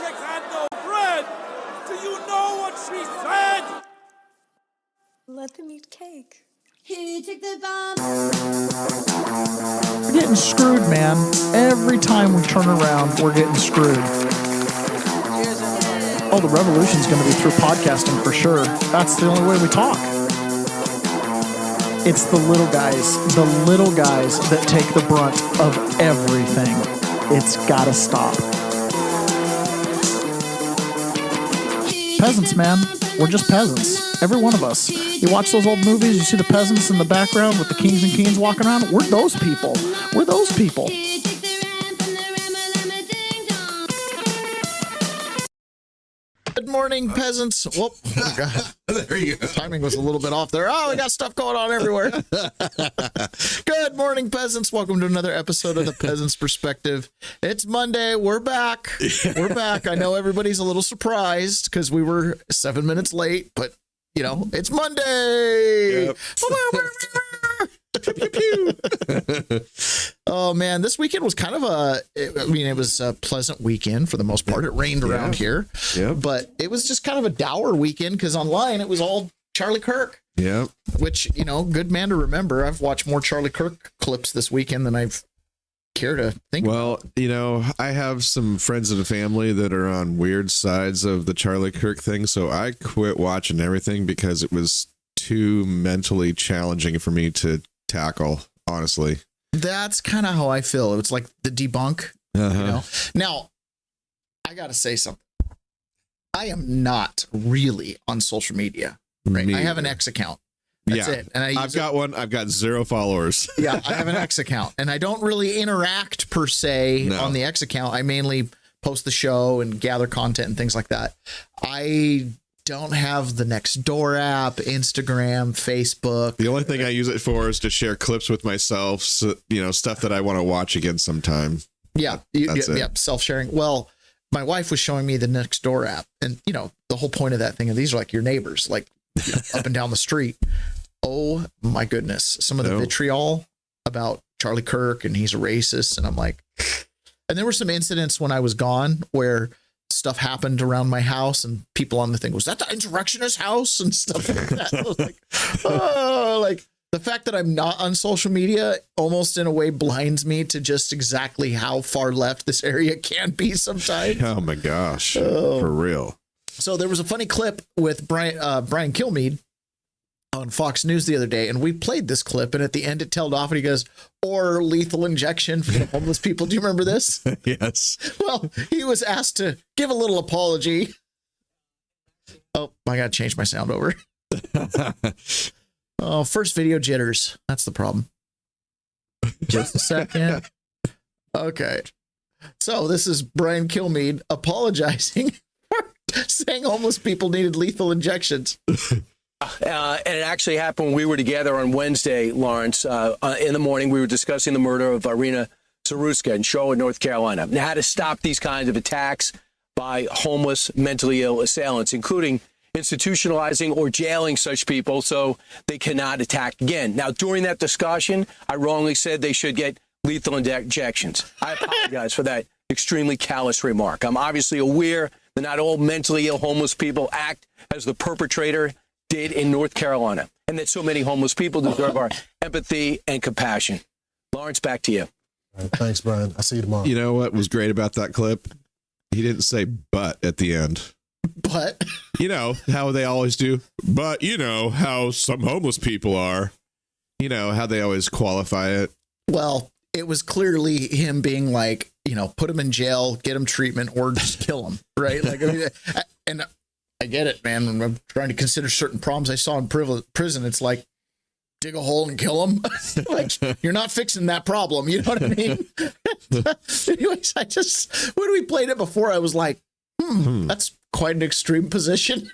Beatrix had no bread. Do you know what she said? Let them eat cake. Who took the bomb? We're getting screwed, man. Every time we turn around, we're getting screwed. Oh, the revolution's going to be through podcasting for sure. That's the only way we talk. It's the little guys that take the brunt of everything. It's got to stop. Peasants, man. We're just peasants. Every one of us. You watch those old movies, you see the peasants in the background with the kings and queens walking around. We're those people. We're those people. Good morning, peasants. Whoop. Oh, God. There you go. Timing was a little bit off there. Oh, we got stuff going on everywhere. Good morning, peasants. Welcome to another episode of The Peasant's Perspective. It's Monday. We're back. We're back. I know everybody's a little surprised because we were 7 minutes late, but, you know, it's Monday. Yep. Oh, man, this weekend was kind of it was a pleasant weekend for the most part. It rained around here, but it was just kind of a dour weekend because online it was all Charlie Kirk. Yeah. Which, you know, good man to remember. I've watched more Charlie Kirk clips this weekend than I've cared to think about. Well, you know, I have some friends in the family that are on weird sides of the Charlie Kirk thing, so I quit watching everything because it was too mentally challenging for me to tackle, honestly. That's kind of how I feel. It's like the debunk, you know? Now, I got to say something. I am not really on social media, right? I have an X account. That's it. And I've got one. I've got 0 followers. Yeah, I have an X account, and I don't really interact per se on the X account. I mainly post the show and gather content and things like that. I don't have the Nextdoor app, Instagram, Facebook. The only thing I use it for is to share clips with myself, so, you know, stuff that I want to watch again sometime. Yeah, self-sharing. Well, my wife was showing me the Nextdoor app, and, you know, the whole point of that thing, and these are like your neighbors, like, you know, up and down the street. Oh, my goodness. Some of the vitriol about Charlie Kirk, and he's a racist, and I'm like... And there were some incidents when I was gone where stuff happened around my house and people on the thing, was that the insurrectionist house and stuff like that. I was like, oh, like the fact that I'm not on social media almost in a way blinds me to just exactly how far left this area can be sometimes. Oh my gosh. For real. So there was a funny clip with Brian Kilmeade on Fox News the other day, and we played this clip, and at the end it tailed off and he goes, or lethal injection for the homeless people. Do you remember this? Yes. Well, he was asked to give a little apology. Oh, I got to change my sound over. Oh, first video jitters. That's the problem. Just a second. Okay. So this is Brian Kilmeade apologizing for saying homeless people needed lethal injections. And it actually happened when we were together on Wednesday, Lawrence. In the morning, we were discussing the murder of Irina Saruska in Charlotte, North Carolina, and how to stop these kinds of attacks by homeless, mentally ill assailants, including institutionalizing or jailing such people so they cannot attack again. Now, during that discussion, I wrongly said they should get lethal injections. I apologize for that extremely callous remark. I'm obviously aware that not all mentally ill homeless people act as the perpetrator did in North Carolina, and that so many homeless people deserve our empathy and compassion. Lawrence, back to you. All right, thanks, Brian. I'll see you tomorrow. You know what was great about that clip? He didn't say but at the end. But? You know how they always do. But you know how some homeless people are. You know how they always qualify it. Well, it was clearly him being like, you know, put him in jail, get him treatment, or just kill him, right? Like, I mean, and I get it, man. When I'm trying to consider certain problems I saw in prison, it's like, dig a hole and kill them. Like, you're not fixing that problem. You know what I mean? Anyways, when we played it before, I was like, that's quite an extreme position.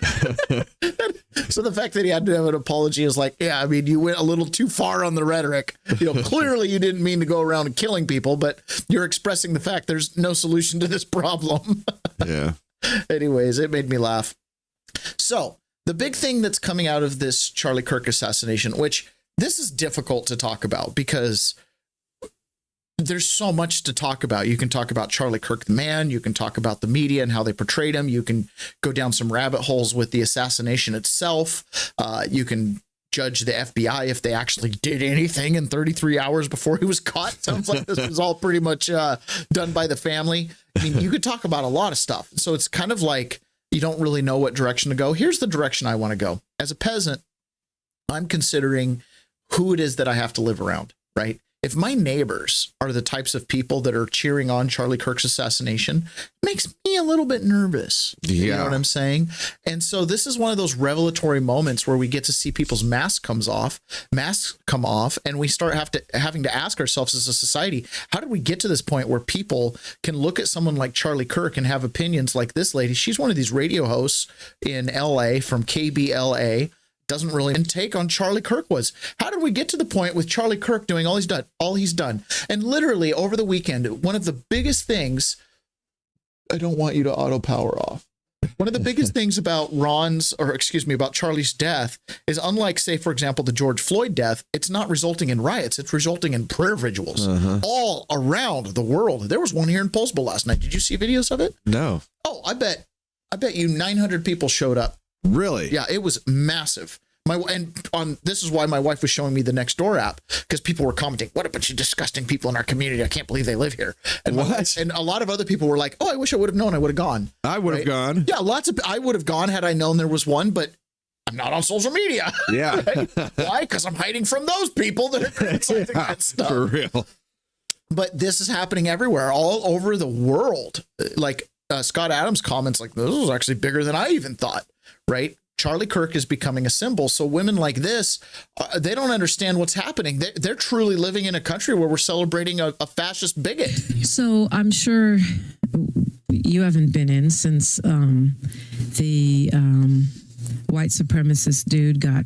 So the fact that he had to have an apology is like, yeah, I mean, you went a little too far on the rhetoric. You know, clearly you didn't mean to go around and killing people, but you're expressing the fact there's no solution to this problem. Yeah. Anyways, it made me laugh. So the big thing that's coming out of this Charlie Kirk assassination, which this is difficult to talk about because there's so much to talk about. You can talk about Charlie Kirk, the man. You can talk about the media and how they portrayed him. You can go down some rabbit holes with the assassination itself. You can judge the FBI if they actually did anything in 33 hours before he was caught. Sounds like this was all pretty much done by the family. I mean, you could talk about a lot of stuff. So it's kind of like you don't really know what direction to go. Here's the direction I want to go. As a peasant, I'm considering who it is that I have to live around, right? If my neighbors are the types of people that are cheering on Charlie Kirk's assassination, it makes me a little bit nervous. Yeah. You know what I'm saying? And so this is one of those revelatory moments where we get to see people's masks come off, and we start having to ask ourselves as a society, how did we get to this point where people can look at someone like Charlie Kirk and have opinions like this lady? She's one of these radio hosts in LA from KBLA. Doesn't really take on Charlie Kirk was. How did we get to the point with Charlie Kirk doing all he's done? And literally over the weekend, one of the biggest things, I don't want you to auto power off. One of the biggest things about about Charlie's death is, unlike, say, for example, the George Floyd death, it's not resulting in riots. It's resulting in prayer vigils all around the world. There was one here in Postal last night. Did you see videos of it? No. Oh, I bet you 900 people showed up. Really? Yeah, it was massive. This is why my wife was showing me the Nextdoor app, because people were commenting, "What a bunch of disgusting people in our community! I can't believe they live here." And and a lot of other people were like, "Oh, I wish I would have known. I would have gone. I would have gone. Yeah, I would have gone had I known there was one, but I'm not on social media. Yeah. Right? Why? Because I'm hiding from those people that are criticizing that stuff. For real. But this is happening everywhere, all over the world. Like Scott Adams comments, like, "This was actually bigger than I even thought." Right? Charlie Kirk is becoming a symbol. So women like this, they don't understand what's happening. They're truly living in a country where we're celebrating a fascist bigot. So I'm sure you haven't been in since the white supremacist dude got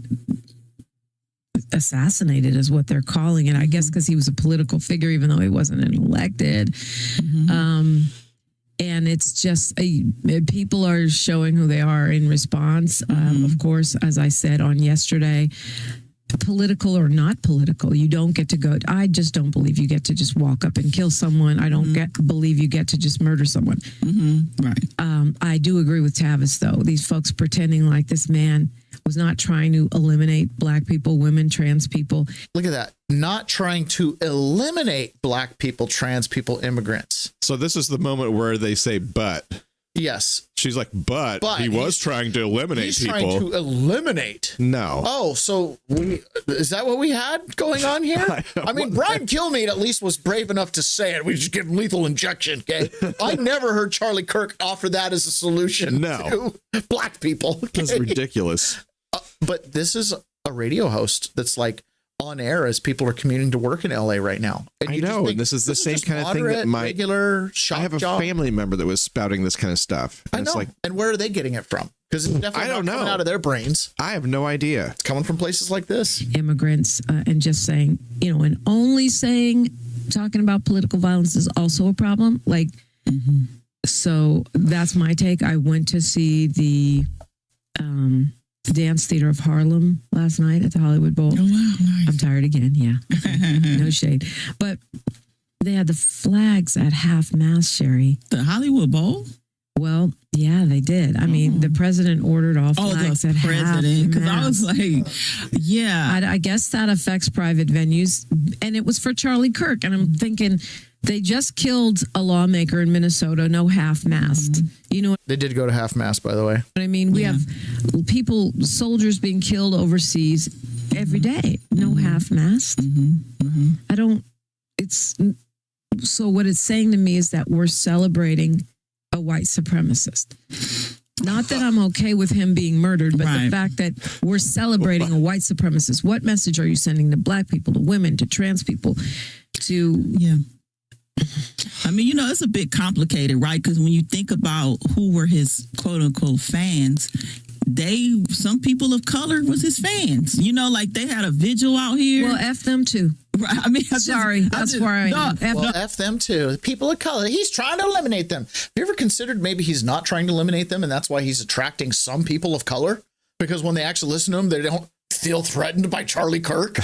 assassinated, is what they're calling it. I guess because he was a political figure, even though he wasn't elected. And it's just people are showing who they are in response. Of course, as I said on yesterday, political or not political, you don't get to go. I just don't believe you get to just walk up and kill someone. I don't believe you get to just murder someone. Right. I do agree with Tavis, though. These folks pretending like this man was not trying to eliminate black people, women, trans people. Look at that. Not trying to eliminate black people, trans people, immigrants. So this is the moment where they say, but. Yes. She's like, but he was trying to eliminate people. He's trying to eliminate. No. Oh, so is that what we had going on here? I mean, Brian Kilmeade at least was brave enough to say it. We just give him lethal injection, okay? I never heard Charlie Kirk offer that as a solution to black people. Okay? That's ridiculous. But this is a radio host that's like on air as people are commuting to work in LA right now. And I know, and this is the same kind of thing that regular shop I have a job. family member that was spouting this kind of stuff. I know. It's like, and where are they getting it from? Because it's definitely not coming out of their brains. I have no idea. It's coming from places like this. Immigrants and just saying, and only talking about political violence is also a problem. Like, so that's my take. I went to see the Dance Theater of Harlem last night at the Hollywood Bowl. Oh, wow. Nice. I'm tired again. Yeah. No shade. But they had the flags at half-mast, Sherry. The Hollywood Bowl? Well, yeah, they did. I mean, the president ordered all flags at half-mast. Because I was like, yeah. I guess that affects private venues. And it was for Charlie Kirk. And I'm thinking, they just killed a lawmaker in Minnesota, no half-mast. You know They did go to half-mast, by the way. what I mean? We have soldiers being killed overseas every day. No half-mast. So what it's saying to me is that we're celebrating a white supremacist. Not that I'm okay with him being murdered, but the fact that we're celebrating a white supremacist. What message are you sending to black people, to women, to trans people, Yeah. I mean, it's a bit complicated, right? Because when you think about who were his quote unquote fans, some people of color was his fans. Like they had a vigil out here. Well, F them too. Right. I mean, that's where I am. F them too. People of color. He's trying to eliminate them. Have you ever considered maybe he's not trying to eliminate them, and that's why he's attracting some people of color? Because when they actually listen to him, they don't feel threatened by Charlie Kirk?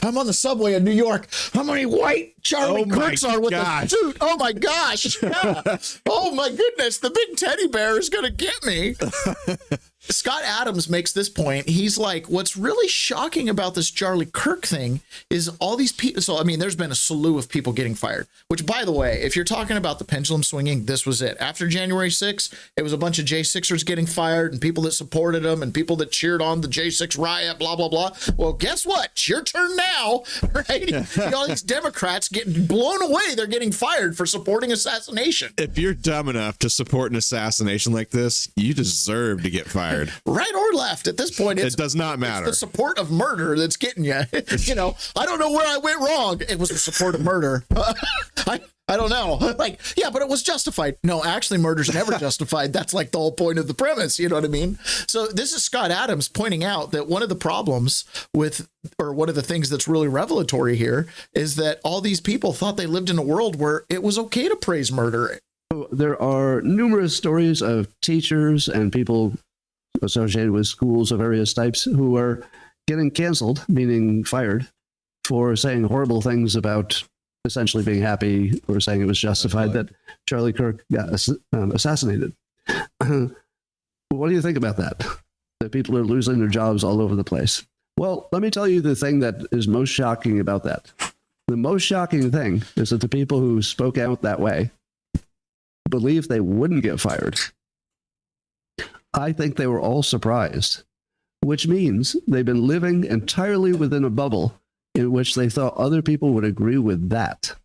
I'm on the subway in New York. How many white Charlie Kirks are with a suit? Oh my gosh. Yeah. Oh my goodness. The big teddy bear is going to get me. Scott Adams makes this point. He's like, what's really shocking about this Charlie Kirk thing is all these people. So, I mean, there's been a slew of people getting fired, which, by the way, if you're talking about the pendulum swinging, this was it. After January 6th, it was a bunch of J6ers getting fired and people that supported them and people that cheered on the J6 riot, blah, blah, blah. Well, guess what? It's your turn now, right? All these Democrats getting blown away. They're getting fired for supporting assassination. If you're dumb enough to support an assassination like this, you deserve to get fired. Right or left. At this point, it does not matter. It's the support of murder that's getting you. You know, I don't know where I went wrong. It was the support of murder. I don't know. Like, yeah, but it was justified. No, actually, murder's never justified. That's like the whole point of the premise. You know what I mean? So this is Scott Adams pointing out that one of the problems with, or one of the things that's really revelatory here is that all these people thought they lived in a world where it was okay to praise murder. There are numerous stories of teachers and people associated with schools of various types who are getting canceled, meaning fired, for saying horrible things about essentially being happy or saying it was justified that Charlie Kirk got assassinated. What do you think about that? That people are losing their jobs all over the place. Well, let me tell you the thing that is most shocking about that. The most shocking thing is that the people who spoke out that way believed they wouldn't get fired. I think they were all surprised, which means they've been living entirely within a bubble in which they thought other people would agree with that.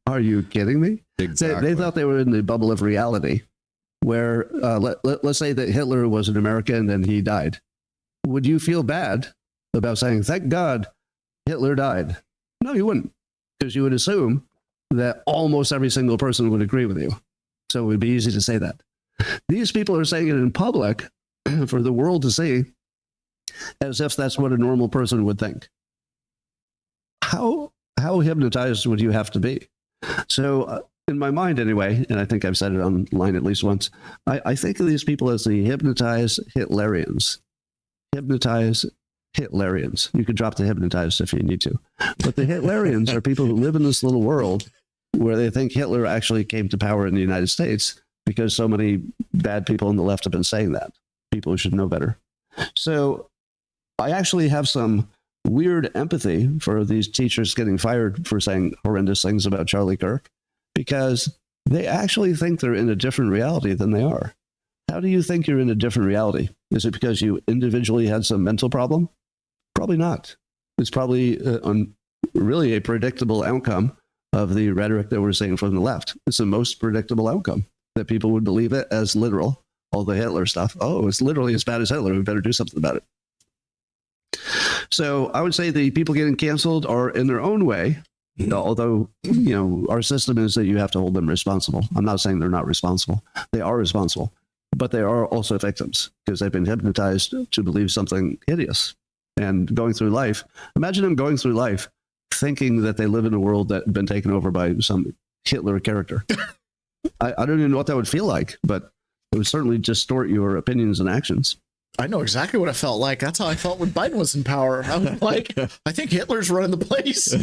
Are you kidding me? Exactly. They thought they were in the bubble of reality where, let's say that Hitler was an American and he died. Would you feel bad about saying, thank God Hitler died? No, you wouldn't, because you would assume that almost every single person would agree with you. So it would be easy to say that. These people are saying it in public for the world to see, as if that's what a normal person would think. How hypnotized would you have to be? So in my mind anyway, and I think I've said it online at least once, I think of these people as the hypnotized Hitlerians. Hypnotized Hitlerians. You could drop the hypnotized if you need to. But the Hitlerians are people who live in this little world where they think Hitler actually came to power in the United States because so many bad people on the left have been saying that. People who should know better. So I actually have some weird empathy for these teachers getting fired for saying horrendous things about Charlie Kirk, because they actually think they're in a different reality than they are. How do you think you're in a different reality? Is it because you individually had some mental problem? Probably not. It's probably really a predictable outcome of the rhetoric that we're seeing from the left. It's the most predictable outcome, that people would believe it as literal. All the Hitler stuff. Oh, it's literally as bad as Hitler. We better do something about it. So I would say the people getting canceled are in their own way, although, you know, our system is that you have to hold them responsible. I'm not saying they're not responsible. They are responsible, but they are also victims because they've been hypnotized to believe something hideous and going through life. Imagine them going through life thinking that they live in a world that had been taken over by some Hitler character. I don't even know what that would feel like, but it would certainly distort your opinions and actions. I know exactly what I felt like. That's how I felt when Biden was in power. I was like, I think Hitler's running the place.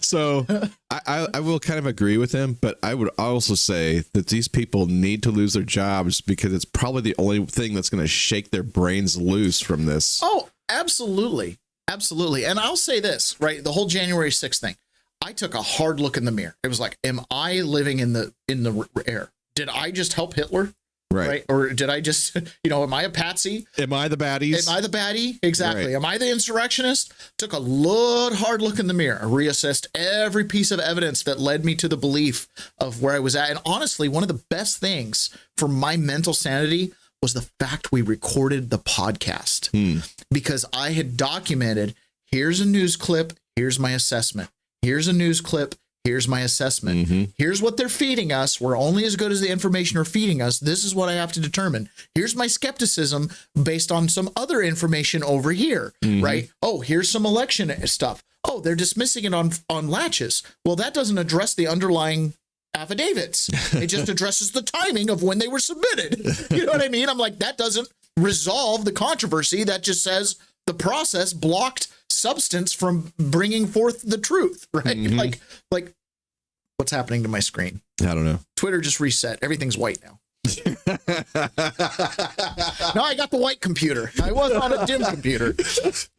So I will kind of agree with him, but I would also say that these people need to lose their jobs because it's probably the only thing that's going to shake their brains loose from this. Oh, absolutely. Absolutely. And I'll say this, right? The whole January 6th thing. I took a hard look in the mirror. It was like, am I living in the air? Did I just help Hitler? Right. Or did I just, am I a patsy? Am I the baddies? Am I the baddie? Exactly. Right. Am I the insurrectionist? Took a hard look in the mirror, reassessed every piece of evidence that led me to the belief of where I was at. And honestly, one of the best things for my mental sanity was the fact we recorded the podcast because I had documented, here's a news clip, here's my assessment. Here's a news clip. Here's my assessment. Here's what they're feeding us. We're only as good as the information they're feeding us. This is what I have to determine. Here's my skepticism based on some other information over here, right? Oh, here's some election stuff. Oh, they're dismissing it on latches. Well, that doesn't address the underlying affidavits. It just addresses the timing of when they were submitted. You know what I mean? I'm like, that doesn't resolve the controversy that just says the process blocked substance from bringing forth the truth, right? Like what's happening to my screen? I don't know. Twitter just reset. Everything's white now. No, I got the white computer. I was on a dim computer.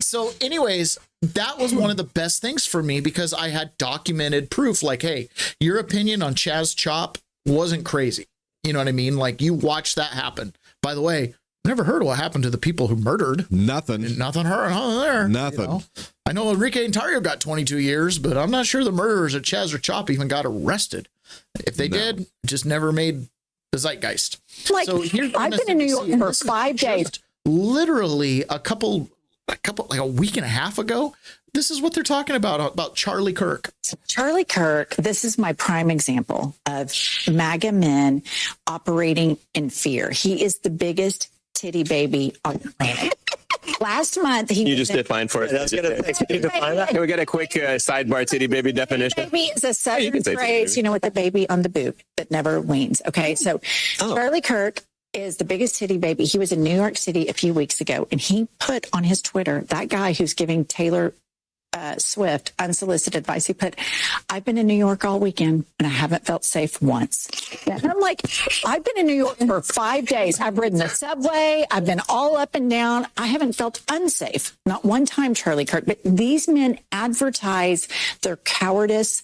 So anyways, that was one of the best things for me because I had documented proof like, hey, your opinion on Chaz Chop wasn't crazy. You know what I mean? Like you watched that happen. By the way, never heard what happened to the people who murdered. Nothing heard there. Nothing. You know? I know Enrique Ontario got 22 years, but I'm not sure the murderers at Chaz or Chop even got arrested. If they did, just never made the zeitgeist. Like, so I've been in New York for 5 days. Literally a couple, like a week and a half ago, this is what they're talking about Charlie Kirk. Charlie Kirk, this is my prime example of MAGA men operating in fear. He is the biggest titty baby on the planet. Last month, you just defined for us. Can we get a quick sidebar titty baby definition? Baby is a southern phrase, you know, with the baby on the boob that never weans. Okay, so Charlie Kirk is the biggest titty baby. He was in New York City a few weeks ago, and he put on his Twitter, that guy who's giving Taylor Swift unsolicited advice, he put, I've been in New York all weekend and I haven't felt safe once. And I'm like, I've been in New York for 5 days. I've ridden the subway. I've been all up and down. I haven't felt unsafe. Not one time, Charlie Kirk. But these men advertise their cowardice.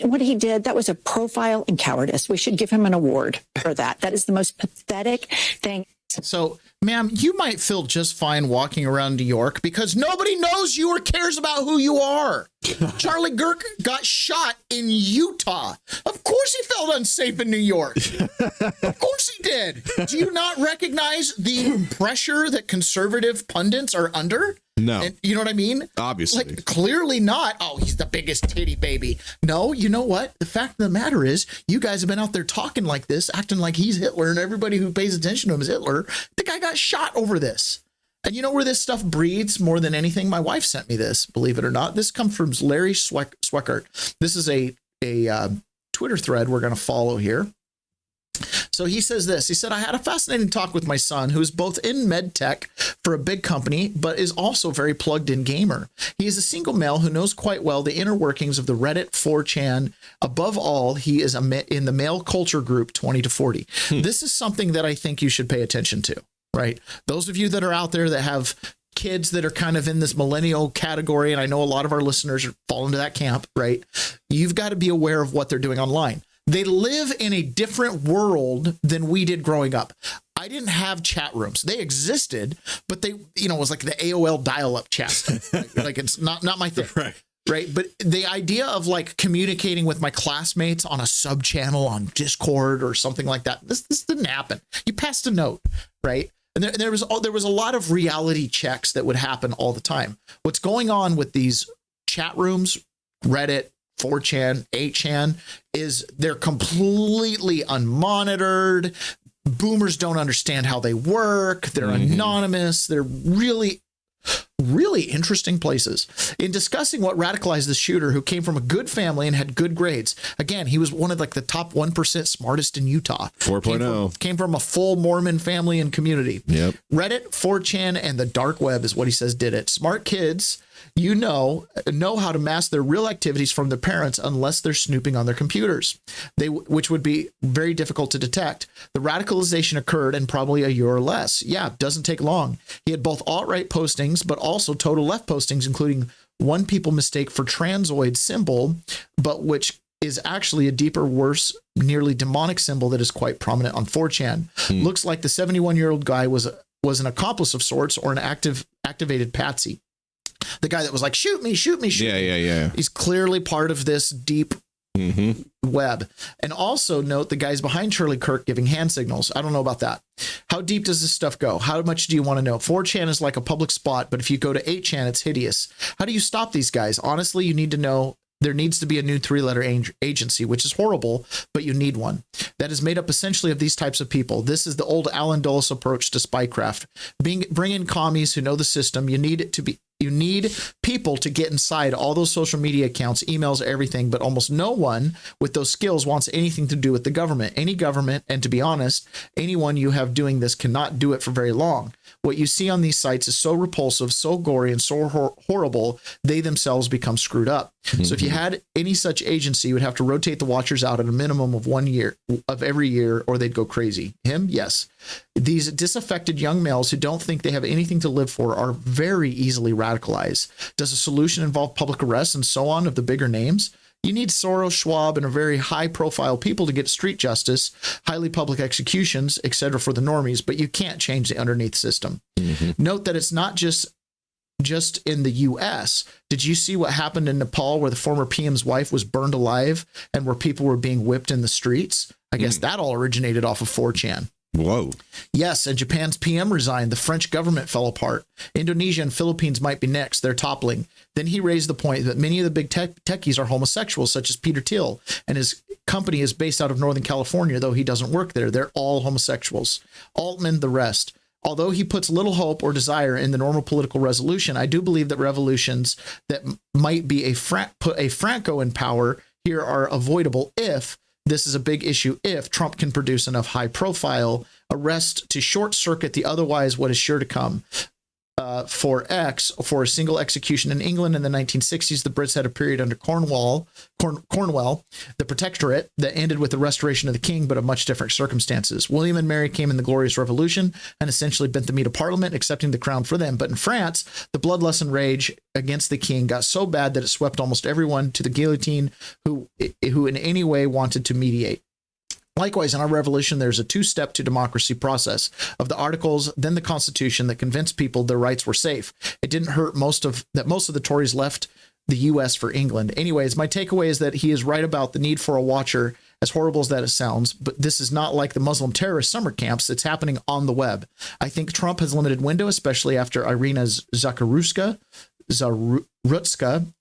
What he did, that was a profile in cowardice. We should give him an award for that. That is the most pathetic thing. So, ma'am, you might feel just fine walking around New York because nobody knows you or cares about who you are. Charlie Kirk got shot in Utah. Of course he felt unsafe in New York. Of course he did. Do you not recognize the pressure that conservative pundits are under? No. And you know what I mean? Obviously. Like, clearly not. Oh, he's the biggest titty baby. No, you know what? The fact of the matter is, you guys have been out there talking like this, acting like he's Hitler, and everybody who pays attention to him is Hitler. The guy got shot over this. And you know where this stuff breeds more than anything? My wife sent me this, believe it or not. This comes from Larry Sweckert. This is a Twitter thread we're going to follow here. So he says this. He said, I had a fascinating talk with my son, who is both in med tech for a big company, but is also a very plugged in gamer. He is a single male who knows quite well the inner workings of the Reddit 4chan. Above all, he is in the male culture group 20 to 40. This is something that I think you should pay attention to, right? Those of you that are out there that have kids that are kind of in this millennial category, and I know a lot of our listeners fall into that camp, right? You've got to be aware of what they're doing online. They live in a different world than we did growing up. I didn't have chat rooms. They existed, but they, you know, it was like the AOL dial-up chat stuff. Like it's not my thing. Right. But the idea of like communicating with my classmates on a sub channel on Discord or something like that, this didn't happen. You passed a note, right? And there was a lot of reality checks that would happen all the time. What's going on with these chat rooms, Reddit, 4chan, 8chan, is they're completely unmonitored. Boomers don't understand how they work. They're anonymous. They're really interesting places. In discussing what radicalized the shooter, who came from a good family and had good grades. Again, he was one of like the top 1% smartest in Utah. 4.0. Came from a full Mormon family and community. Yep. Reddit, 4chan, and the dark web is what he says did it. Smart kids, you know how to mask their real activities from their parents unless they're snooping on their computers, which would be very difficult to detect. The radicalization occurred in probably a year or less. Yeah, doesn't take long. He had both alt-right postings, but also total left postings, including one people mistake for transoid symbol, but which is actually a deeper, worse, nearly demonic symbol that is quite prominent on 4chan. Looks like the 71-year-old guy was an accomplice of sorts or an activated patsy. The guy that was like, shoot me, shoot me, shoot me. Yeah. He's clearly part of this deep web. And also note the guys behind Charlie Kirk giving hand signals. I don't know about that. How deep does this stuff go? How much do you want to know? 4chan is like a public spot, but if you go to 8chan, it's hideous. How do you stop these guys? Honestly, you need to know there needs to be a new 3-letter agency, which is horrible, but you need one that is made up essentially of these types of people. This is the old Alan Dulles approach to spycraft. Bring in commies who know the system. You need You need people to get inside all those social media accounts, emails, everything, but almost no one with those skills wants anything to do with the government. Any government, and to be honest, anyone you have doing this cannot do it for very long. What you see on these sites is so repulsive, so gory, and so horrible, they themselves become screwed up. So if you had any such agency, you would have to rotate the watchers out at a minimum of 1 year of every year, or they'd go crazy. Him? Yes. These disaffected young males who don't think they have anything to live for are very easily radicalized. Does a solution involve public arrest and so on of the bigger names? You need Soros, Schwab, and a very high-profile people to get street justice, highly public executions, etc. for the normies, but you can't change the underneath system. Note that it's not just in the U.S. Did you see what happened in Nepal where the former PM's wife was burned alive and where people were being whipped in the streets? I guess that all originated off of 4chan. Whoa. Yes, and Japan's PM resigned. The French government fell apart. Indonesia and Philippines might be next. They're toppling. Then he raised the point that many of the big techies are homosexuals, such as Peter Thiel, and his company is based out of Northern California, though he doesn't work there. They're all homosexuals. Altman, the rest. Although he puts little hope or desire in the normal political resolution, I do believe that revolutions that might be put a Franco in power here are avoidable if this is a big issue, if Trump can produce enough high profile arrest to short circuit the otherwise what is sure to come. For a single execution in England in the 1960s, the Brits had a period under Cornwall, the protectorate, that ended with the restoration of the king, but of much different circumstances. William and Mary came in the Glorious Revolution and essentially bent the meat of Parliament, accepting the crown for them. But in France, the bloodlust and rage against the king got so bad that it swept almost everyone to the guillotine who in any way wanted to mediate. Likewise, in our revolution, there's a two-step to democracy process of the articles, then the Constitution that convinced people their rights were safe. It didn't hurt most of the Tories left the U.S. for England. Anyways, my takeaway is that he is right about the need for a watcher, as horrible as that it sounds, but this is not like the Muslim terrorist summer camps. It's happening on the web. I think Trump has limited window, especially after Irina Zakarutska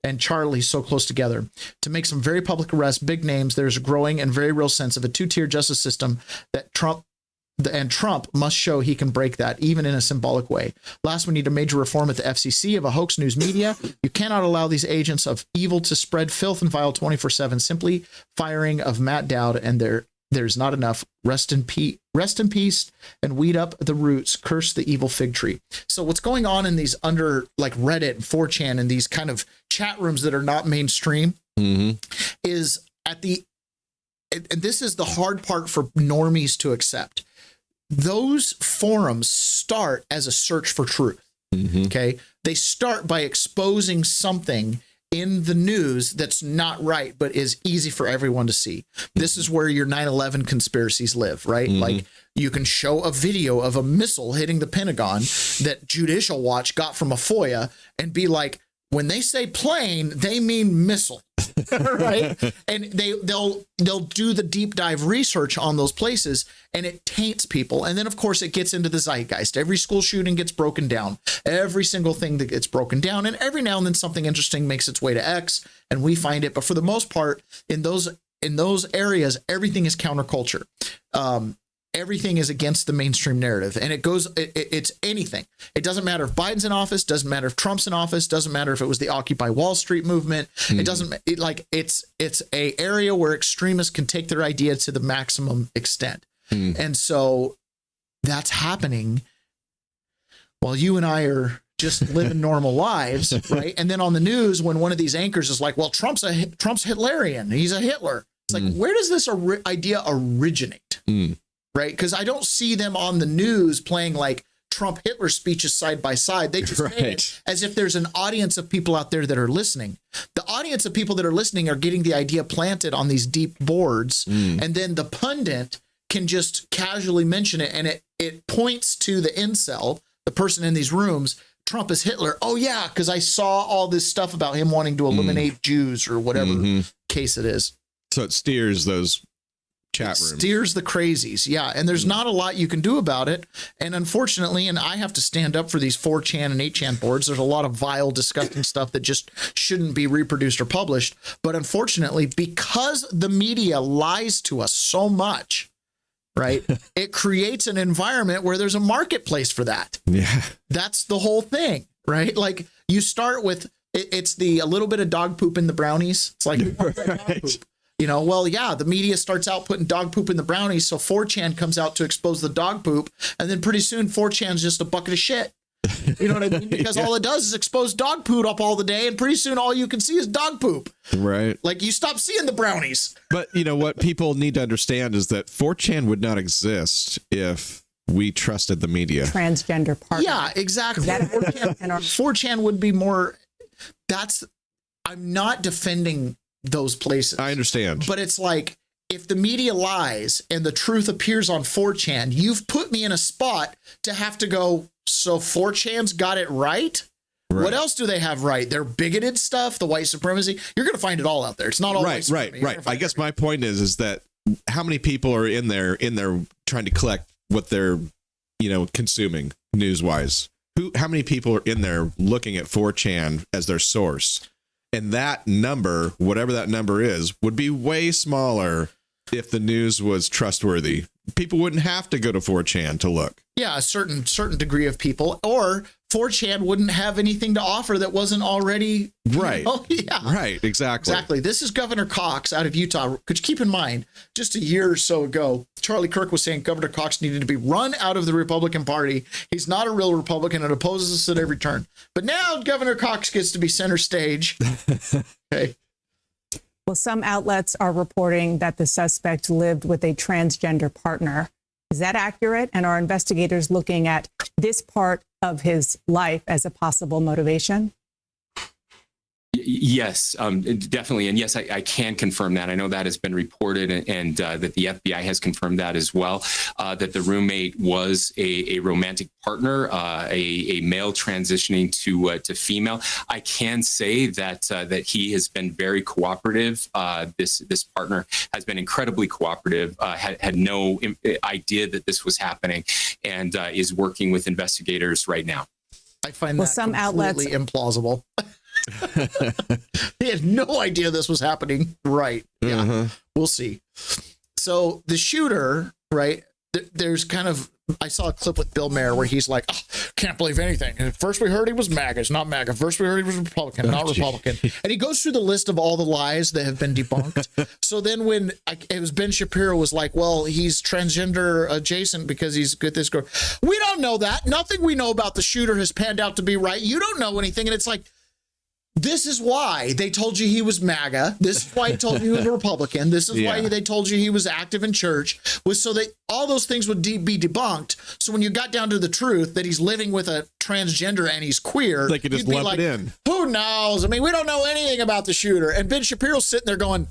and Charlie so close together, to make some very public arrests, big names. There's a growing and very real sense of a two-tier justice system that Trump must show he can break that, even in a symbolic way. Last, we need a major reform at the FCC of a hoax news media. You cannot allow these agents of evil to spread filth and vile 24/7. Simply firing of Matt Dowd, and there's not enough. Rest in peace, and weed up the roots. Curse the evil fig tree. So what's going on in these under like Reddit and 4chan and these kind of chat rooms that are not mainstream is and this is the hard part for normies to accept. Those forums start as a search for truth. Okay. They start by exposing something in the news that's not right, but is easy for everyone to see. This is where your 9/11 conspiracies live, right? Like you can show a video of a missile hitting the Pentagon that Judicial Watch got from a FOIA and be like, when they say plane, they mean missile, right? And they'll do the deep dive research on those places, and it taints people. And then, of course, it gets into the zeitgeist. Every school shooting gets broken down. Every single thing that gets broken down, and every now and then something interesting makes its way to X, and we find it. But for the most part, in those areas, everything is counterculture. Everything is against the mainstream narrative, and it's anything. It doesn't matter if Biden's in office, doesn't matter if Trump's in office, doesn't matter if it was the Occupy Wall Street movement. It doesn't it's a area where extremists can take their idea to the maximum extent. And so that's happening while you and I are just living normal lives, right? And then on the news, when one of these anchors is like, well, Trump's Hitlerian, he's a Hitler. It's like, where does this idea originate? Right? Because I don't see them on the news playing like Trump Hitler speeches side by side. They just say it as if there's an audience of people out there that are listening. The audience of people that are listening are getting the idea planted on these deep boards. And then the pundit can just casually mention it. And it points to the incel, the person in these rooms. Trump is Hitler. Oh, yeah, because I saw all this stuff about him wanting to eliminate Jews or whatever case it is. So it steers those chat rooms. Steers the crazies. Yeah. And there's not a lot you can do about it. And unfortunately, and I have to stand up for these 4chan and 8chan boards. There's a lot of vile, disgusting stuff that just shouldn't be reproduced or published. But unfortunately, because the media lies to us so much, right, it creates an environment where there's a marketplace for that. Yeah. That's the whole thing. Right? Like You start with it's a little bit of dog poop in the brownies. It's like dog poop. You know, well, yeah, the media starts out putting dog poop in the brownies, so 4chan comes out to expose the dog poop, and then pretty soon 4chan's just a bucket of shit. You know what I mean? Because all it does is expose dog poop up all the day, and pretty soon all you can see is dog poop. Right. Like, you stop seeing the brownies. But, you know, what people need to understand is that 4chan would not exist if we trusted the media. Transgender partner. Yeah, exactly. 4chan would be more... I'm not defending those places. I understand. But it's like, if the media lies and the truth appears on 4chan, you've put me in a spot to have to go, so 4chan's got it right? What else do they have right? Their bigoted stuff, the white supremacy. You're going to find it all out there. It's not all right. I guess my point is that how many people are in there trying to collect what they're, you know, consuming news-wise? How many people are in there looking at 4chan as their source? And that number, whatever that number is, would be way smaller if the news was trustworthy. People wouldn't have to go to 4chan to look. Yeah, a certain degree of people, or 4chan wouldn't have anything to offer that wasn't already right. Oh, yeah, right, exactly. This is Governor Cox out of Utah. Could you keep in mind, just a year or so ago, Charlie Kirk was saying Governor Cox needed to be run out of the Republican Party. He's not a real Republican and opposes us at every turn. But now Governor Cox gets to be center stage. Okay. Well, some outlets are reporting that the suspect lived with a transgender partner. Is that accurate? And are investigators looking at this part of his life as a possible motivation? Yes, definitely. And yes, I can confirm that. I know that has been reported and that the FBI has confirmed that as well, that the roommate was a romantic partner, a male transitioning to female. I can say that he has been very cooperative. This partner has been incredibly cooperative, had no idea that this was happening, and is working with investigators right now. I find that some completely implausible. He had no idea this was happening. Right. Yeah. We'll see. So the shooter, right, there's kind of, I saw a clip with Bill Maher where he's like, oh, can't believe anything. And first we heard he was MAGA. It's not MAGA. First we heard he was Republican, not Republican. And he goes through the list of all the lies that have been debunked. So then when it was Ben Shapiro was like, well, he's transgender adjacent because he's good this girl. We don't know that. Nothing we know about the shooter has panned out to be right. You don't know anything. And it's like, this is why they told you he was MAGA. This is why he told you he was a Republican. This is why they told you he was active in church, was so that all those things would be debunked. So when you got down to the truth that he's living with a transgender and he's queer, they could just lump it in. Who knows? I mean, we don't know anything about the shooter. And Ben Shapiro's sitting there going,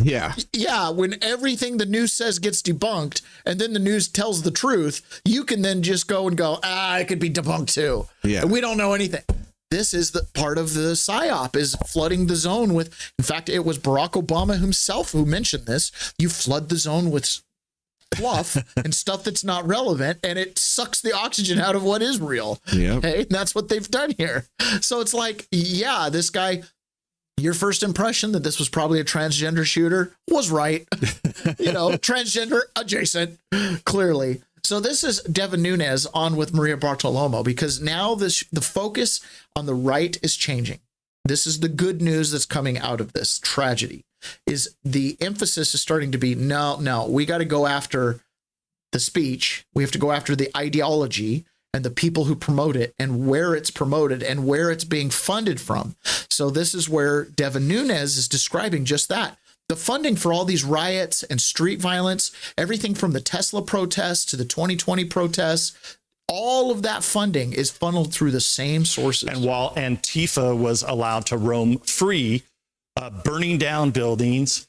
yeah, when everything the news says gets debunked and then the news tells the truth, you can then just go and go, it could be debunked too. Yeah. And we don't know anything. This is the part of the PSYOP is flooding the zone with, in fact, it was Barack Obama himself who mentioned this. You flood the zone with fluff and stuff that's not relevant, and it sucks the oxygen out of what is real. Yeah. Okay? And that's what they've done here. So it's like, yeah, this guy, your first impression that this was probably a transgender shooter was right. Transgender adjacent, clearly. So this is Devin Nunes on with Maria Bartolomo, because now the focus on the right is changing. This is the good news that's coming out of this tragedy, is the emphasis is starting to be, no, we got to go after the speech. We have to go after the ideology and the people who promote it and where it's promoted and where it's being funded from. So this is where Devin Nunes is describing just that. The funding for all these riots and street violence, everything from the Tesla protests to the 2020 protests, all of that funding is funneled through the same sources. And while Antifa was allowed to roam free, burning down buildings,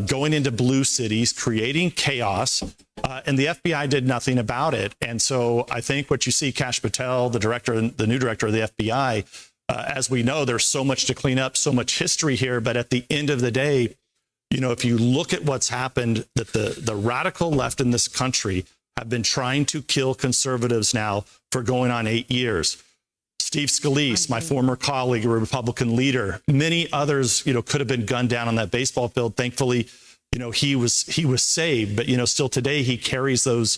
going into blue cities, creating chaos, and the FBI did nothing about it. And so I think what you see, Kash Patel, the new director of the FBI, as we know, there's so much to clean up, so much history here. But at the end of the day, if you look at what's happened, that the radical left in this country have been trying to kill conservatives now for going on 8 years. Steve Scalise, my former colleague, a Republican leader, many others, could have been gunned down on that baseball field. Thankfully, he was saved, but still today he carries those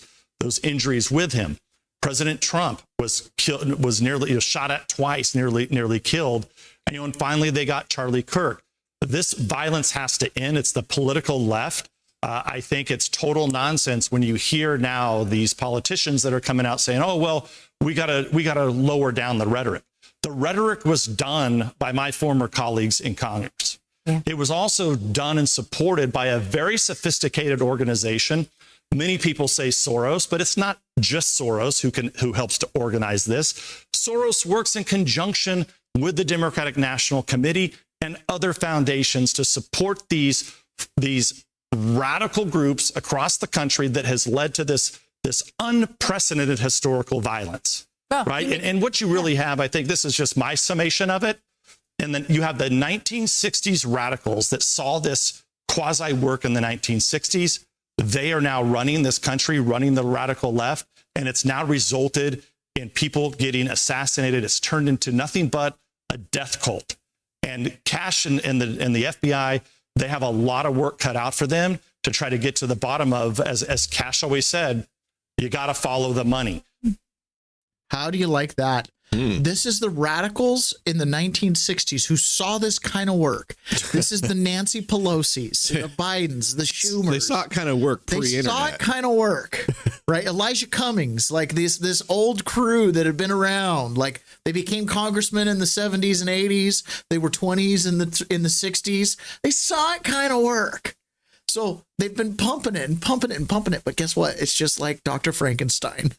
injuries with him. President Trump was killed, was nearly shot at twice, nearly killed. And finally they got Charlie Kirk. This violence has to end. It's the political left. I think it's total nonsense when you hear now these politicians that are coming out saying, "Oh, well, we gotta lower down the rhetoric." The rhetoric was done by my former colleagues in Congress. Yeah. It was also done and supported by a very sophisticated organization. Many people say Soros, but it's not just Soros who helps to organize this. Soros works in conjunction with the Democratic National Committee and other foundations to support these radical groups across the country that has led to this unprecedented historical violence. Oh, right. And what you really have, I think this is just my summation of it. And then you have the 1960s radicals that saw this quasi work in the 1960s. They are now running this country, running the radical left. And it's now resulted in people getting assassinated. It's turned into nothing but a death cult. And Cash and the FBI, they have a lot of work cut out for them to try to get to the bottom of, as Cash always said, you got to follow the money. How do you like that? This is the radicals in the 1960s who saw this kind of work. This is the Nancy Pelosi's, the Bidens, the Schumers. They saw it kind of work pre-internet. They saw it kind of work, right? Elijah Cummings, like this old crew that had been around. Like they became congressmen in the 70s and 80s. They were 20s in the 60s. They saw it kind of work. So they've been pumping it and pumping it and pumping it. But guess what? It's just like Dr. Frankenstein.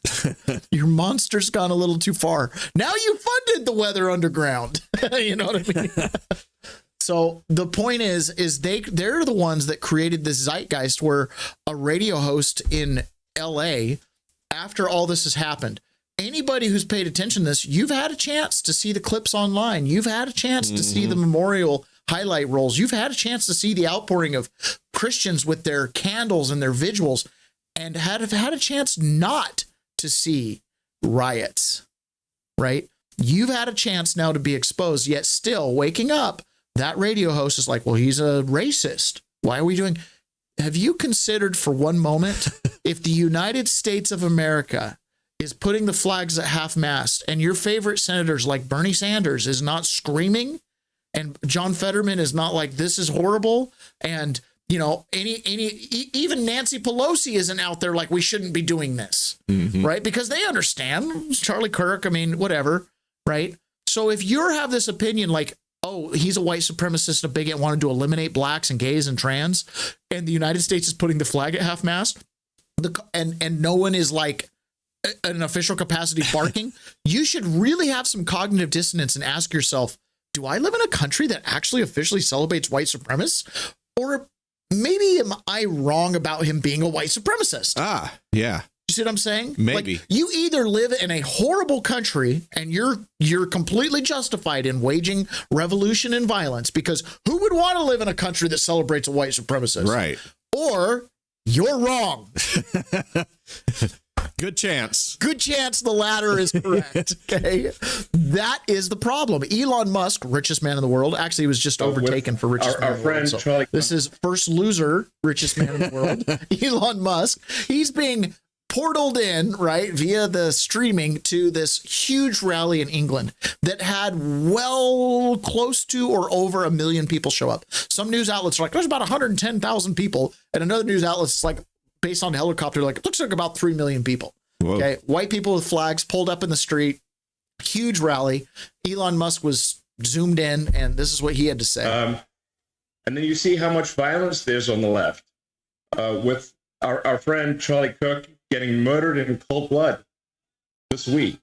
Your monster's gone a little too far. Now you funded the Weather Underground. You know what I mean? So the point is they're the ones that created this zeitgeist where a radio host in LA, after all this has happened, anybody who's paid attention to this, you've had a chance to see the clips online. You've had a chance to see the memorial highlight rolls. You've had a chance to see the outpouring of Christians with their candles and their vigils, and have had a chance not to see riots, right? You've had a chance now to be exposed, yet still waking up. That radio host is like, well, he's a racist. Why are we doing? Have you considered for one moment if the United States of America is putting the flags at half-mast and your favorite senators like Bernie Sanders is not screaming and John Fetterman is not like, this is horrible, and even Nancy Pelosi isn't out there like, we shouldn't be doing this, right? Because they understand. Charlie Kirk, I mean, whatever, right? So if you have this opinion like, oh, he's a white supremacist, a bigot, wanted to eliminate blacks and gays and trans, and the United States is putting the flag at half-mast, and no one is like an official capacity barking, you should really have some cognitive dissonance and ask yourself, do I live in a country that actually officially celebrates white supremacists? Or maybe am I wrong about him being a white supremacist? Ah, yeah. You see what I'm saying? Maybe. Like, you either live in a horrible country and you're completely justified in waging revolution and violence, because who would want to live in a country that celebrates a white supremacist? Right. Or you're wrong. Good chance. Good chance the latter is correct. Okay. That is the problem. Elon Musk, richest man in the world, actually was just overtaken for richest man in the world. So this is first loser, richest man in the world. Elon Musk. He's being portaled in, right, via the streaming to this huge rally in England that had well close to or over 1 million people show up. Some news outlets are like, there's about 110,000 people. And another news outlet is like, based on the helicopter, like, it looks like about 3 million people. Whoa. Okay. White people with flags pulled up in the street, huge rally. Elon Musk was zoomed in, and this is what he had to say. And then you see how much violence there's on the left, with our friend Charlie Kirk getting murdered in cold blood this week,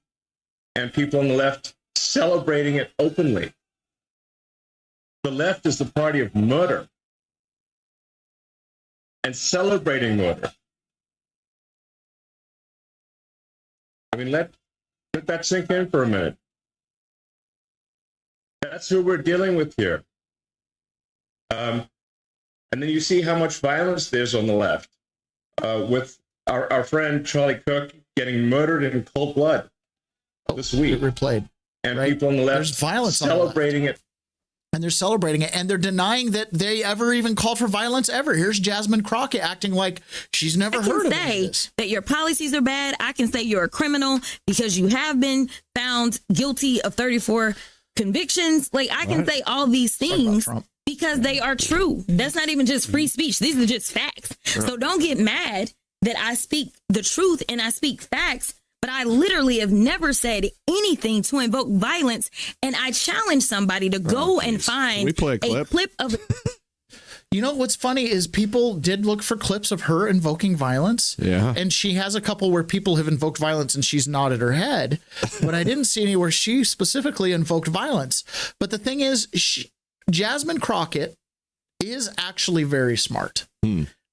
and people on the left celebrating it openly. The left is the party of murder and celebrating murder. I mean, let that sink in for a minute. That's who we're dealing with here. And then you see how much violence there's on the left, with our friend Charlie Kirk getting murdered in cold blood this week. It replayed. And people on the left There's violence celebrating on the left. it And they're celebrating it, and they're denying that they ever even called for violence ever. Here's Jasmine Crockett acting like she's never heard of this. That your policies are bad. I can say you're a criminal because you have been found guilty of 34 convictions. Like, I can say all these things because they are true. That's not even just free speech. These are just facts. So don't get mad that I speak the truth and I speak facts. But I literally have never said anything to invoke violence. And I challenge somebody to go and find a clip of it. You know, what's funny is people did look for clips of her invoking violence. Yeah. And she has a couple where people have invoked violence and she's nodded her head. But I didn't see any where she specifically invoked violence. But the thing is, Jasmine Crockett is actually very smart.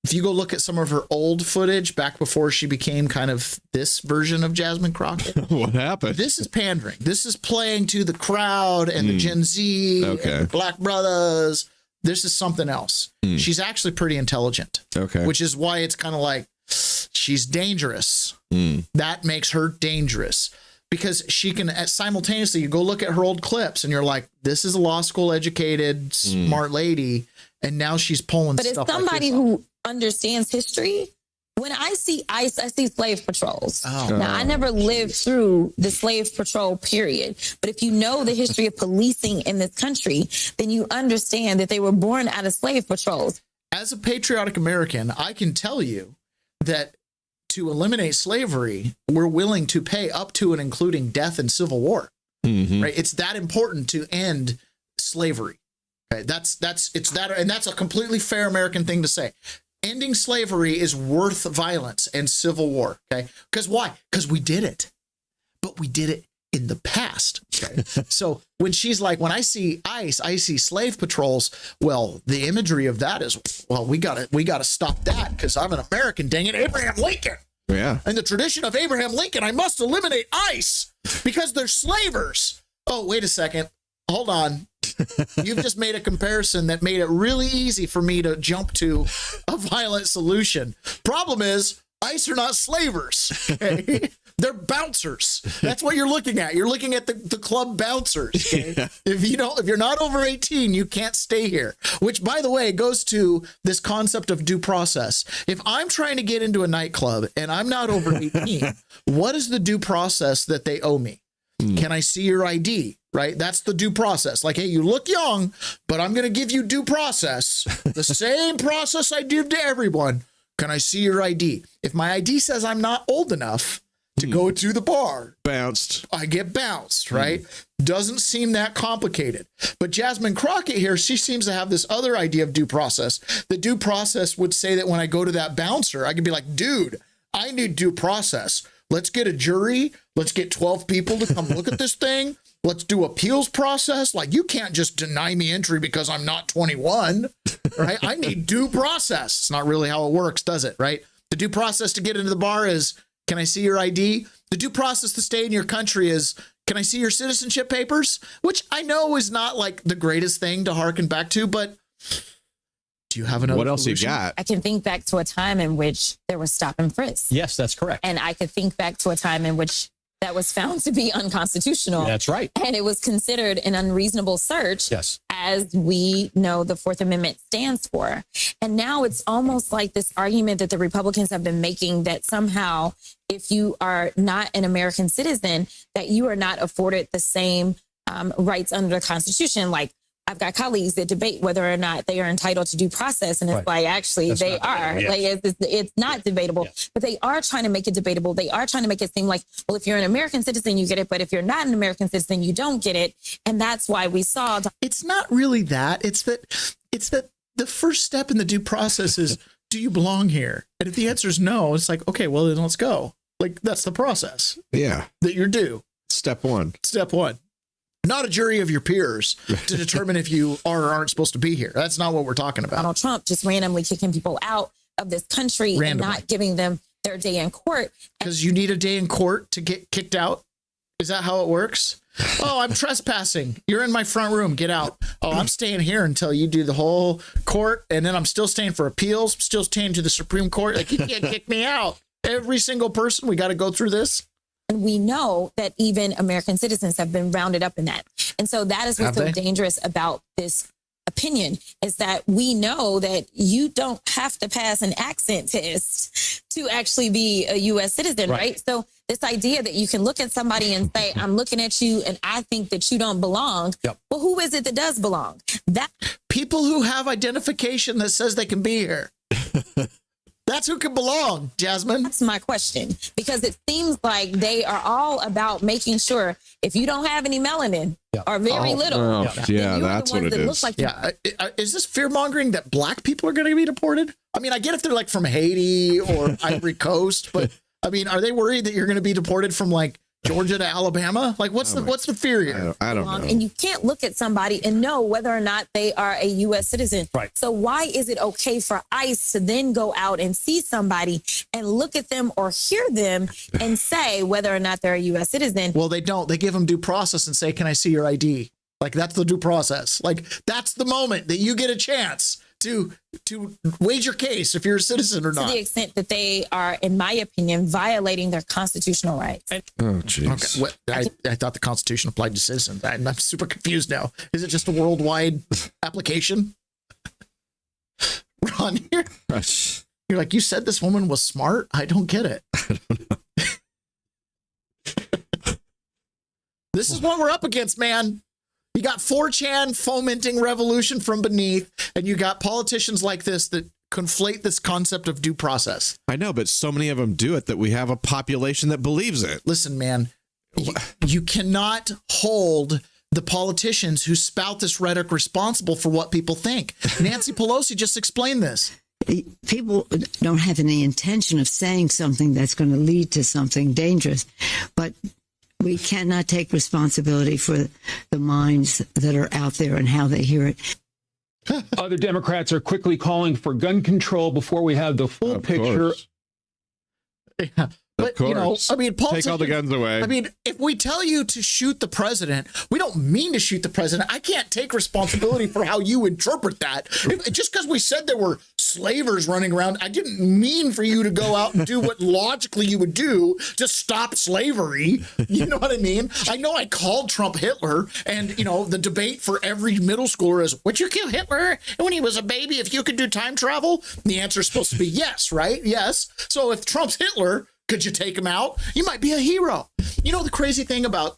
If you go look at some of her old footage back before she became kind of this version of Jasmine Crockett. What happened? This is pandering. This is playing to the crowd and the Gen Z and the Black brothers. This is something else. She's actually pretty intelligent. Okay. Which is why it's kind of like she's dangerous. That makes her dangerous. Because she can simultaneously, you go look at her old clips and you're like, this is a law school educated, smart lady. And now she's pulling But stuff as somebody who understands history, when I see ICE, I see slave patrols. Now, I never lived through the slave patrol period. But if you know the history of policing in this country, then you understand that they were born out of slave patrols. As a patriotic American, I can tell you that to eliminate slavery, we're willing to pay up to and including death and civil war. Right? It's that important to end slavery. Okay? That's a completely fair American thing to say. Ending slavery is worth violence and civil war. Okay. Because why? Because we did it, but we did it in the past. Okay. So when she's like, when I see ICE, I see slave patrols. Well, the imagery of that is, well, we gotta stop that because I'm an American, dang it, Abraham Lincoln. Yeah. In the tradition of Abraham Lincoln, I must eliminate ICE because they're slavers. Oh, wait a second. Hold on. You've just made a comparison that made it really easy for me to jump to a violent solution. Problem is, ICE are not slavers. Okay? They're bouncers. That's what you're looking at. You're looking at the club bouncers. Okay? Yeah. If you're not over 18, you can't stay here. Which, by the way, goes to this concept of due process. If I'm trying to get into a nightclub and I'm not over 18, what is the due process that they owe me? Can I see your ID? Right? That's the due process. Like, hey, you look young, but I'm going to give you due process. The same process I give to everyone. Can I see your ID? If my ID says I'm not old enough to go to the bar, bounced. I get bounced, right? Doesn't seem that complicated. But Jasmine Crockett here, she seems to have this other idea of due process. The due process would say that when I go to that bouncer, I could be like, dude, I need due process. Let's get a jury. Let's get 12 people to come look at this thing. Let's do appeals process. Like, you can't just deny me entry because I'm not 21, right? I need due process. It's not really how it works, does it, right? The due process to get into the bar is, can I see your ID? The due process to stay in your country is, can I see your citizenship papers? Which I know is not like the greatest thing to harken back to, but do you have another What else solution? you got? I can think back to a time in which there was stop and frisk. Yes, that's correct. And I could think back to a time in which that was found to be unconstitutional. That's right. And it was considered an unreasonable search, yes, as we know the Fourth Amendment stands for. And now it's almost like this argument that the Republicans have been making that somehow if you are not an American citizen, that you are not afforded the same rights under the Constitution. Like, I've got colleagues that debate whether or not they are entitled to due process. And it's right. like, actually, That's they are. Yes. Like, it's not debatable. Yes. But they are trying to make it debatable. They are trying to make it seem like, well, if you're an American citizen, you get it. But if you're not an American citizen, you don't get it. And that's why we saw. It's not really that. It's that the first step in the due process is, do you belong here? And if the answer is no, it's like, okay, well, then let's go. Like, that's the process. Yeah. That you're due. Step one. Step one. Not a jury of your peers to determine if you are or aren't supposed to be here. That's not what we're talking about. Donald Trump just randomly kicking people out of this country and not giving them their day in court. Because you need a day in court to get kicked out? Is that how it works? Oh, I'm trespassing. You're in my front room. Get out. Oh, I'm staying here until you do the whole court. And then I'm still staying for appeals. I'm still staying to the Supreme Court. Like, you can't kick me out. Every single person, we got to go through this. And we know that even American citizens have been rounded up in that. And so that is what's so dangerous about this opinion, is that we know that you don't have to pass an accent test to actually be a U.S. citizen, right? So this idea that you can look at somebody and say, I'm looking at you and I think that you don't belong. Well, who is it that does belong? That people who have identification that says they can be here. That's who can belong, Jasmine. That's my question, because it seems like they are all about making sure if you don't have any melanin or very little, that's what it is. Look like is this fear mongering that black people are going to be deported? I mean, I get if they're like from Haiti or Ivory Coast, but I mean, are they worried that you're going to be deported from like Georgia to Alabama? Like, what's the fear here? I don't know. And you can't look at somebody and know whether or not they are a U.S. citizen. Right. So why is it okay for ICE to then go out and see somebody and look at them or hear them and say whether or not they're a U.S. citizen? Well, they don't. They give them due process and say, can I see your ID? Like, that's the due process. Like, that's the moment that you get a chance to wage your case if you're a citizen or not. To the extent that they are, in my opinion, violating their constitutional rights. Oh, jeez. Okay. I thought the Constitution applied to citizens. I'm super confused now. Is it just a worldwide application? Ron, you're like, you said this woman was smart? I don't get it. I don't know. This is what we're up against, man. You got 4chan fomenting revolution from beneath, and you got politicians like this that conflate this concept of due process. I know, but so many of them do it that we have a population that believes it. Listen, man, you cannot hold the politicians who spout this rhetoric responsible for what people think. Nancy Pelosi just explained this. People don't have any intention of saying something that's going to lead to something dangerous, but we cannot take responsibility for the minds that are out there and how they hear it. Other Democrats are quickly calling for gun control before we have the full picture. Yeah. But, you know, I mean, take all the guns away. I mean, if we tell you to shoot the president, we don't mean to shoot the president. I can't take responsibility for how you interpret that. Just because we said there were slavers running around, I didn't mean for you to go out and do what logically you would do to stop slavery. You know what I mean? I know I called Trump Hitler, and, you know, the debate for every middle schooler is, would you kill Hitler when he was a baby if you could do time travel? And the answer is supposed to be yes, right? Yes. So if Trump's Hitler, could you take him out? You might be a hero. You know the crazy thing about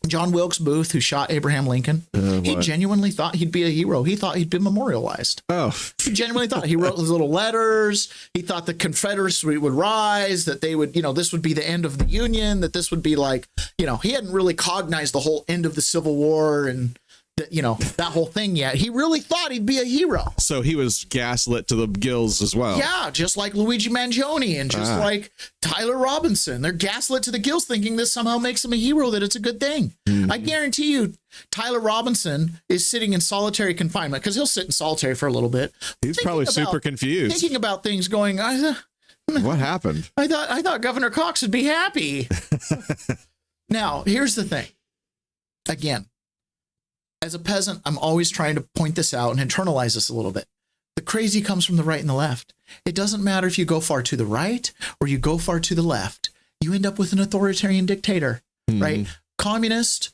John Wilkes Booth, who shot Abraham Lincoln? He genuinely thought he'd be a hero. He thought he'd been memorialized. Oh. He genuinely thought. He wrote his little letters. He thought the Confederacy would rise, that they would, you know, this would be the end of the Union, that this would be like, you know, he hadn't really cognized the whole end of the Civil War and, you know, that whole thing yet. He really thought he'd be a hero. So he was gaslit to the gills as well. Yeah, just like Luigi Mangione and just like Tyler Robinson. They're gaslit to the gills thinking this somehow makes him a hero, that it's a good thing. I guarantee you, Tyler Robinson is sitting in solitary confinement, because he'll sit in solitary for a little bit. He's probably super confused. Thinking about things going, what happened? I thought Governor Cox would be happy. Now, here's the thing. Again, as a peasant, I'm always trying to point this out and internalize this a little bit. The crazy comes from the right and the left. It doesn't matter if you go far to the right or you go far to the left. You end up with an authoritarian dictator, right? Communist,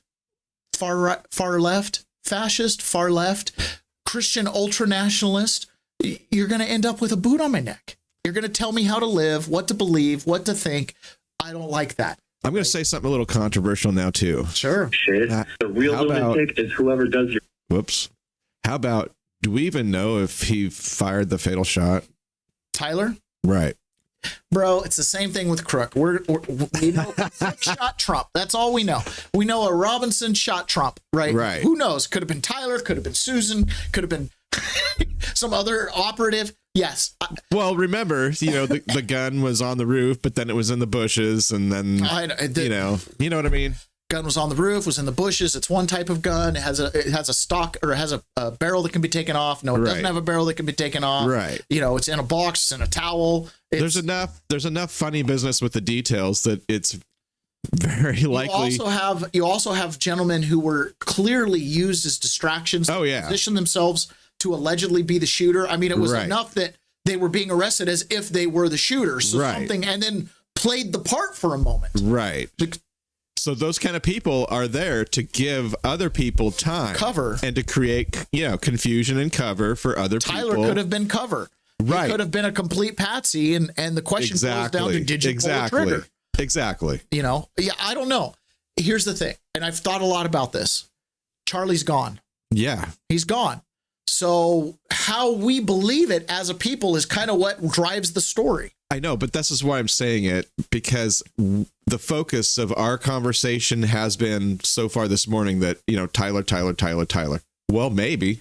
far right, far left, fascist, far left, Christian ultranationalist. You're going to end up with a boot on my neck. You're going to tell me how to live, what to believe, what to think. I don't like that. I'm going to say something a little controversial now, too. Sure. The real lunatic is whoever does your... Whoops. How about, do we even know if he fired the fatal shot? Tyler? Right. Bro, it's the same thing with Crook. We know Crook shot Trump. That's all we know. We know a Robinson shot Trump, right? Right. Who knows? Could have been Tyler, could have been Susan, could have been some other operative. Yes. Well, remember, you know, the gun was on the roof, but then it was in the bushes, and then, you know what I mean? Gun was on the roof, was in the bushes. It's one type of gun. It has a stock, or it has a barrel that can be taken off. No, it doesn't have a barrel that can be taken off. Right. You know, it's in a box, it's in a towel. There's enough funny business with the details that it's very likely. You also have gentlemen who were clearly used as distractions to position themselves to allegedly be the shooter. I mean, it was enough that they were being arrested as if they were the shooter. So something, and then played the part for a moment. Right. So those kind of people are there to give other people time, cover, and to create, confusion and cover for other people. Tyler could have been cover. Right. He could have been a complete patsy, and the question boils down to did you pull the trigger? Exactly. Yeah, I don't know. Here's the thing, and I've thought a lot about this. Charlie's gone. Yeah. He's gone. So how we believe it as a people is kind of what drives the story. I know, but this is why I'm saying it, because the focus of our conversation has been so far this morning that, Tyler. Well, maybe.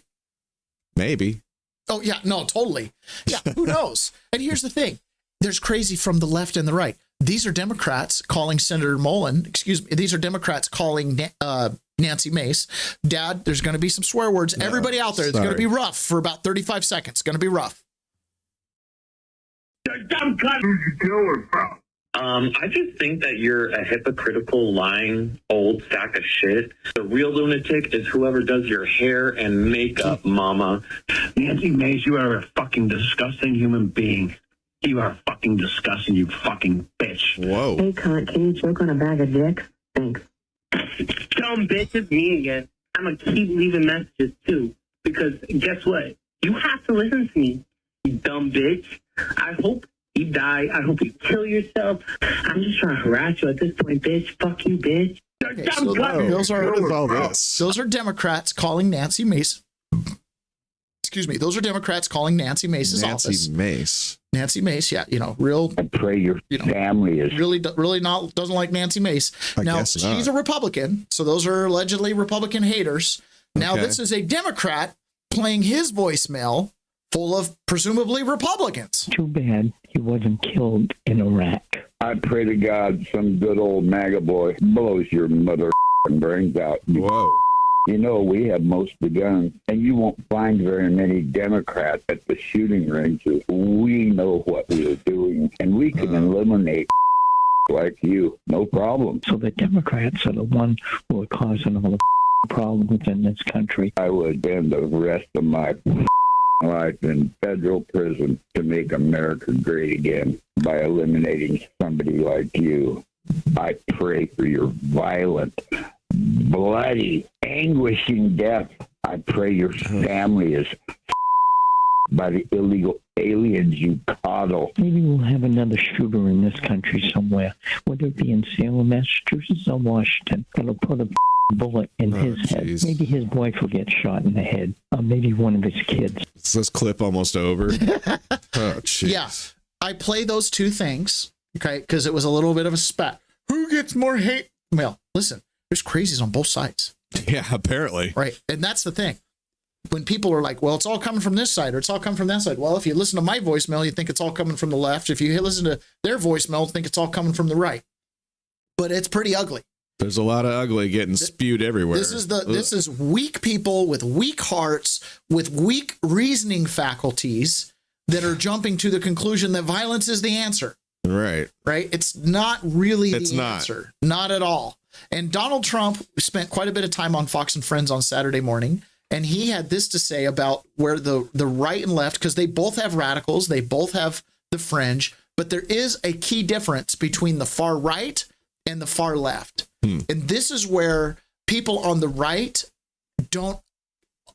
Oh, yeah, no, totally. Yeah, who knows? And here's the thing. There's crazy from the left and the right. These are Democrats calling Senator Mullen, these are Democrats calling Nancy Mace. Dad, there's going to be some swear words. No, everybody out there, it's going to be rough for about 35 seconds. It's going to be rough. Dumb cunt. Who's you killer, bro? I just think that you're a hypocritical, lying, old sack of shit. The real lunatic is whoever does your hair and makeup, mama. Nancy Mace, you are a fucking disgusting human being. You are fucking disgusting, you fucking bitch. Whoa. Hey, cunt, can you choke on a bag of dicks? Thanks. Dumb bitch, it's me again. I'm going to keep leaving messages, too. Because guess what? You have to listen to me, you dumb bitch. I hope you die. I hope you kill yourself. I'm just trying to harass you at this point, bitch. Fuck you, bitch. Okay, so those are Democrats calling Nancy Mace. Excuse me. Those are Democrats calling Nancy Mace's office. Nancy Mace, yeah, real. I pray your family is really doesn't like Nancy Mace. Now she's a Republican, so those are allegedly Republican haters. Now this is a Democrat playing his voicemail full of presumably Republicans. Too bad he wasn't killed in Iraq. I pray to God some good old MAGA boy blows your mother brains out. Whoa. We have most of the guns, and you won't find very many Democrats at the shooting ranges. We know what we are doing, and we can eliminate like you, no problem. So the Democrats are the ones who are causing all the problems in this country. I would spend the rest of my life in federal prison to make America great again by eliminating somebody like you. I pray for your violent, bloody, anguishing death. I pray your family is by the illegal aliens you coddle. Maybe we'll have another shooter in this country somewhere, whether it be in Salem, Massachusetts, or Washington. That'll put a bullet in his head. Maybe his wife will get shot in the head, or maybe one of his kids. Is this clip almost over? Oh, jeez. Yeah, I play those two things, okay, because it was a little bit of a spat. Who gets more hate? Well, listen, there's crazies on both sides. Yeah, apparently. Right, and that's the thing. When people are like, well, it's all coming from this side or it's all coming from that side. Well, if you listen to my voicemail, you think it's all coming from the left. If you listen to their voicemail, you think it's all coming from the right. But it's pretty ugly. There's a lot of ugly getting spewed everywhere. This is weak people with weak hearts, with weak reasoning faculties that are jumping to the conclusion that violence is the answer. Right. Right. It's not really the answer. Not at all. And Donald Trump spent quite a bit of time on Fox and Friends on Saturday morning. And he had this to say about where the right and left, because they both have radicals, they both have the fringe, but there is a key difference between the far right and the far left. And this is where people on the right don't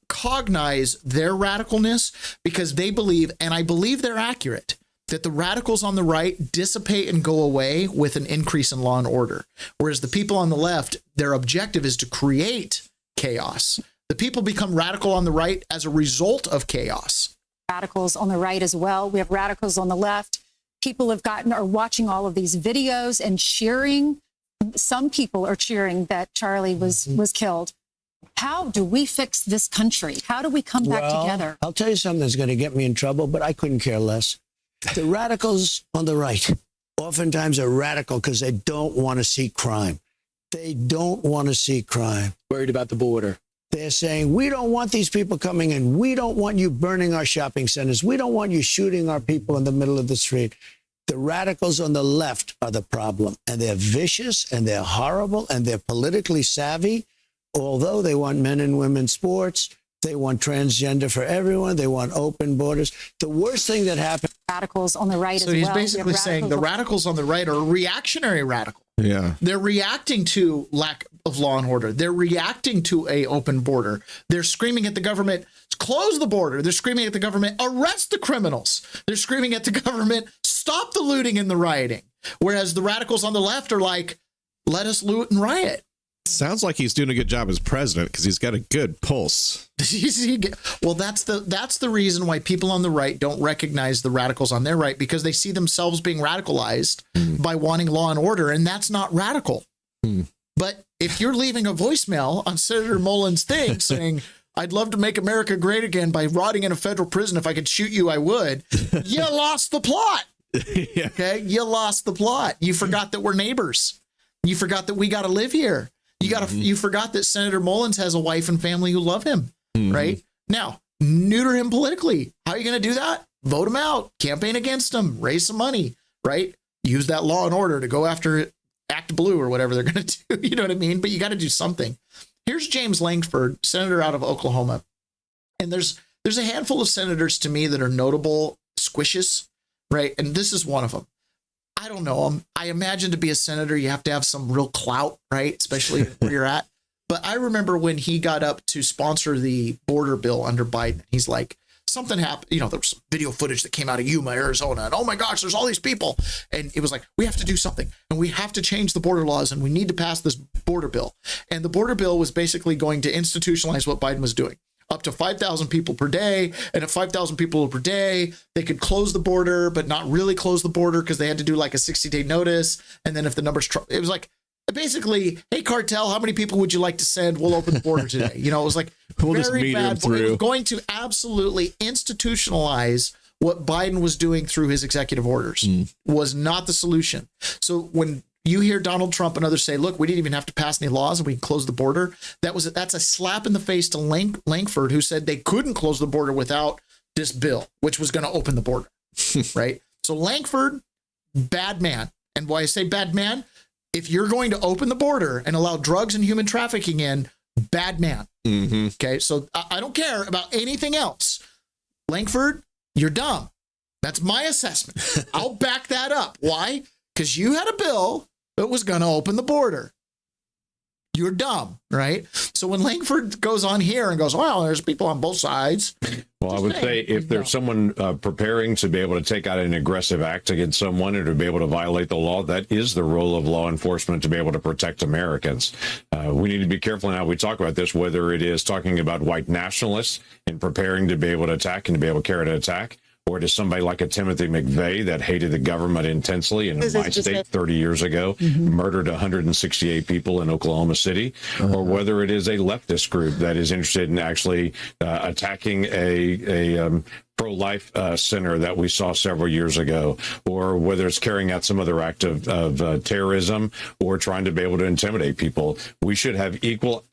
cognize their radicalness, because they believe, and I believe they're accurate, that the radicals on the right dissipate and go away with an increase in law and order. Whereas the people on the left, their objective is to create chaos. The people become radical on the right as a result of chaos. Radicals on the right as well. We have radicals on the left. People are watching all of these videos and cheering. Some people are cheering that Charlie was killed. How do we fix this country? How do we come back together? I'll tell you something that's going to get me in trouble, but I couldn't care less. The radicals on the right oftentimes are radical because they don't want to see crime. They don't want to see crime. Worried about the border. They're saying, we don't want these people coming in. We don't want you burning our shopping centers. We don't want you shooting our people in the middle of the street. The radicals on the left are the problem. And they're vicious and they're horrible and they're politically savvy. Although they want men and women sports, they want transgender for everyone. They want open borders. The worst thing that happened. Radicals on the right as well. So he's basically saying the radicals on the right are reactionary radicals. Yeah. They're reacting to lack of law and order. They're reacting to a open border. They're screaming at the government, close the border. They're screaming at the government, arrest the criminals. They're screaming at the government, stop the looting and the rioting. Whereas the radicals on the left are like, let us loot and riot. Sounds like he's doing a good job as president because he's got a good pulse. Well, that's the reason why people on the right don't recognize the radicals on their right, because they see themselves being radicalized by wanting law and order, and that's not radical. But if you're leaving a voicemail on Senator Mullins' thing saying, I'd love to make America great again by rotting in a federal prison. If I could shoot you, I would. You lost the plot. Yeah. Okay, you lost the plot. You forgot that we're neighbors. You forgot that we got to live here. You forgot that Senator Mullins has a wife and family who love him, right? Now, neuter him politically. How are you going to do that? Vote him out, campaign against him, raise some money, right? Use that law and order to go after Act Blue or whatever they're going to do. You know what I mean? But you got to do something. Here's James Lankford, senator out of Oklahoma. And there's a handful of senators to me that are notable squishes, right? And this is one of them. I don't know him. I imagine to be a senator, you have to have some real clout, right? Especially where you're at. But I remember when he got up to sponsor the border bill under Biden, he's like, something happened. You know, there was some video footage that came out of Yuma, Arizona. And oh my gosh, there's all these people. And it was like, we have to do something. And we have to change the border laws. And we need to pass this border bill. And the border bill was basically going to institutionalize what Biden was doing. Up to 5,000 people per day. And at 5,000 people per day, they could close the border, but not really close the border because they had to do like a 60-day notice. And then if the numbers, it was like, basically, hey, cartel, how many people would you like to send? We'll open the border today. You know, it was like very bad. It was going to absolutely institutionalize what Biden was doing through his executive orders. Was not the solution. So when you hear Donald Trump and others say, look, we didn't even have to pass any laws and we can close the border, that's a slap in the face to Lankford, who said they couldn't close the border without this bill, which was going to open the border. Right? So Lankford, bad man. And why I say bad man, if you're going to open the border and allow drugs and human trafficking in, bad man. Okay, so I don't care about anything else. Lankford, you're dumb. That's my assessment. I'll back that up. Why? Because you had a bill that was going to open the border. You're dumb, right? So when Lankford goes on here and goes, well, there's people on both sides. Well, I would say if there's someone preparing to be able to take out an aggressive act against someone or to be able to violate the law, that is the role of law enforcement to be able to protect Americans. We need to be careful in how we talk about this, whether it is talking about white nationalists and preparing to be able to attack and to be able to carry an attack, or to somebody like a Timothy McVeigh that hated the government intensely in my state 30 years ago, murdered 168 people in Oklahoma City, or whether it is a leftist group that is interested in actually attacking a pro-life center that we saw several years ago, or whether it's carrying out some other act of terrorism or trying to be able to intimidate people. We should have equal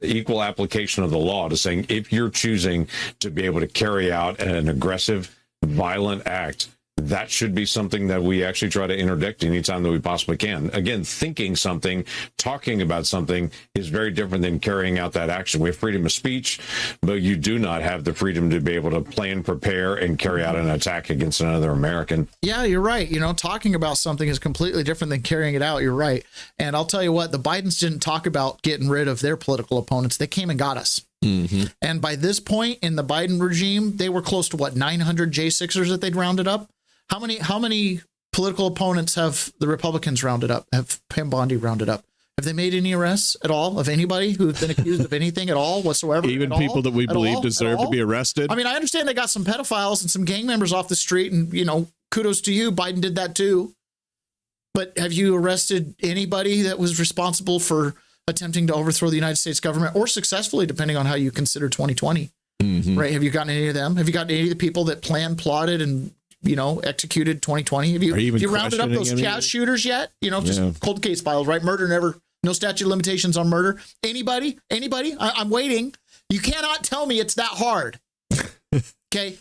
application of the law to saying if you're choosing to be able to carry out an aggressive, violent act, that should be something that we actually try to interdict anytime that we possibly can. Again, thinking something, talking about something is very different than carrying out that action. We have freedom of speech, but you do not have the freedom to be able to plan, prepare, and carry out an attack against another American. Yeah, you're right. You know, talking about something is completely different than carrying it out. You're right. And I'll tell you what, the Bidens didn't talk about getting rid of their political opponents. They came and got us. And by this point in the Biden regime, they were close to what, 900 J6ers that they'd rounded up. How many political opponents have the Republicans rounded up? Have Pam Bondi rounded up? Have they made any arrests at all of anybody who's been accused of anything at all whatsoever? Even people that we believe deserve to be arrested. I mean, I understand they got some pedophiles and some gang members off the street, and you know, kudos to you. Biden did that too. But have you arrested anybody that was responsible for attempting to overthrow the United States government, or successfully, depending on how you consider 2020, right? Have you gotten any of them? Have you gotten any of the people that planned, plotted, and, you know, executed 2020? Have you rounded up those Chaz shooters yet? You know, just cold case files, right? Murder never, no statute of limitations on murder. Anybody? I'm waiting. You cannot tell me it's that hard. Okay.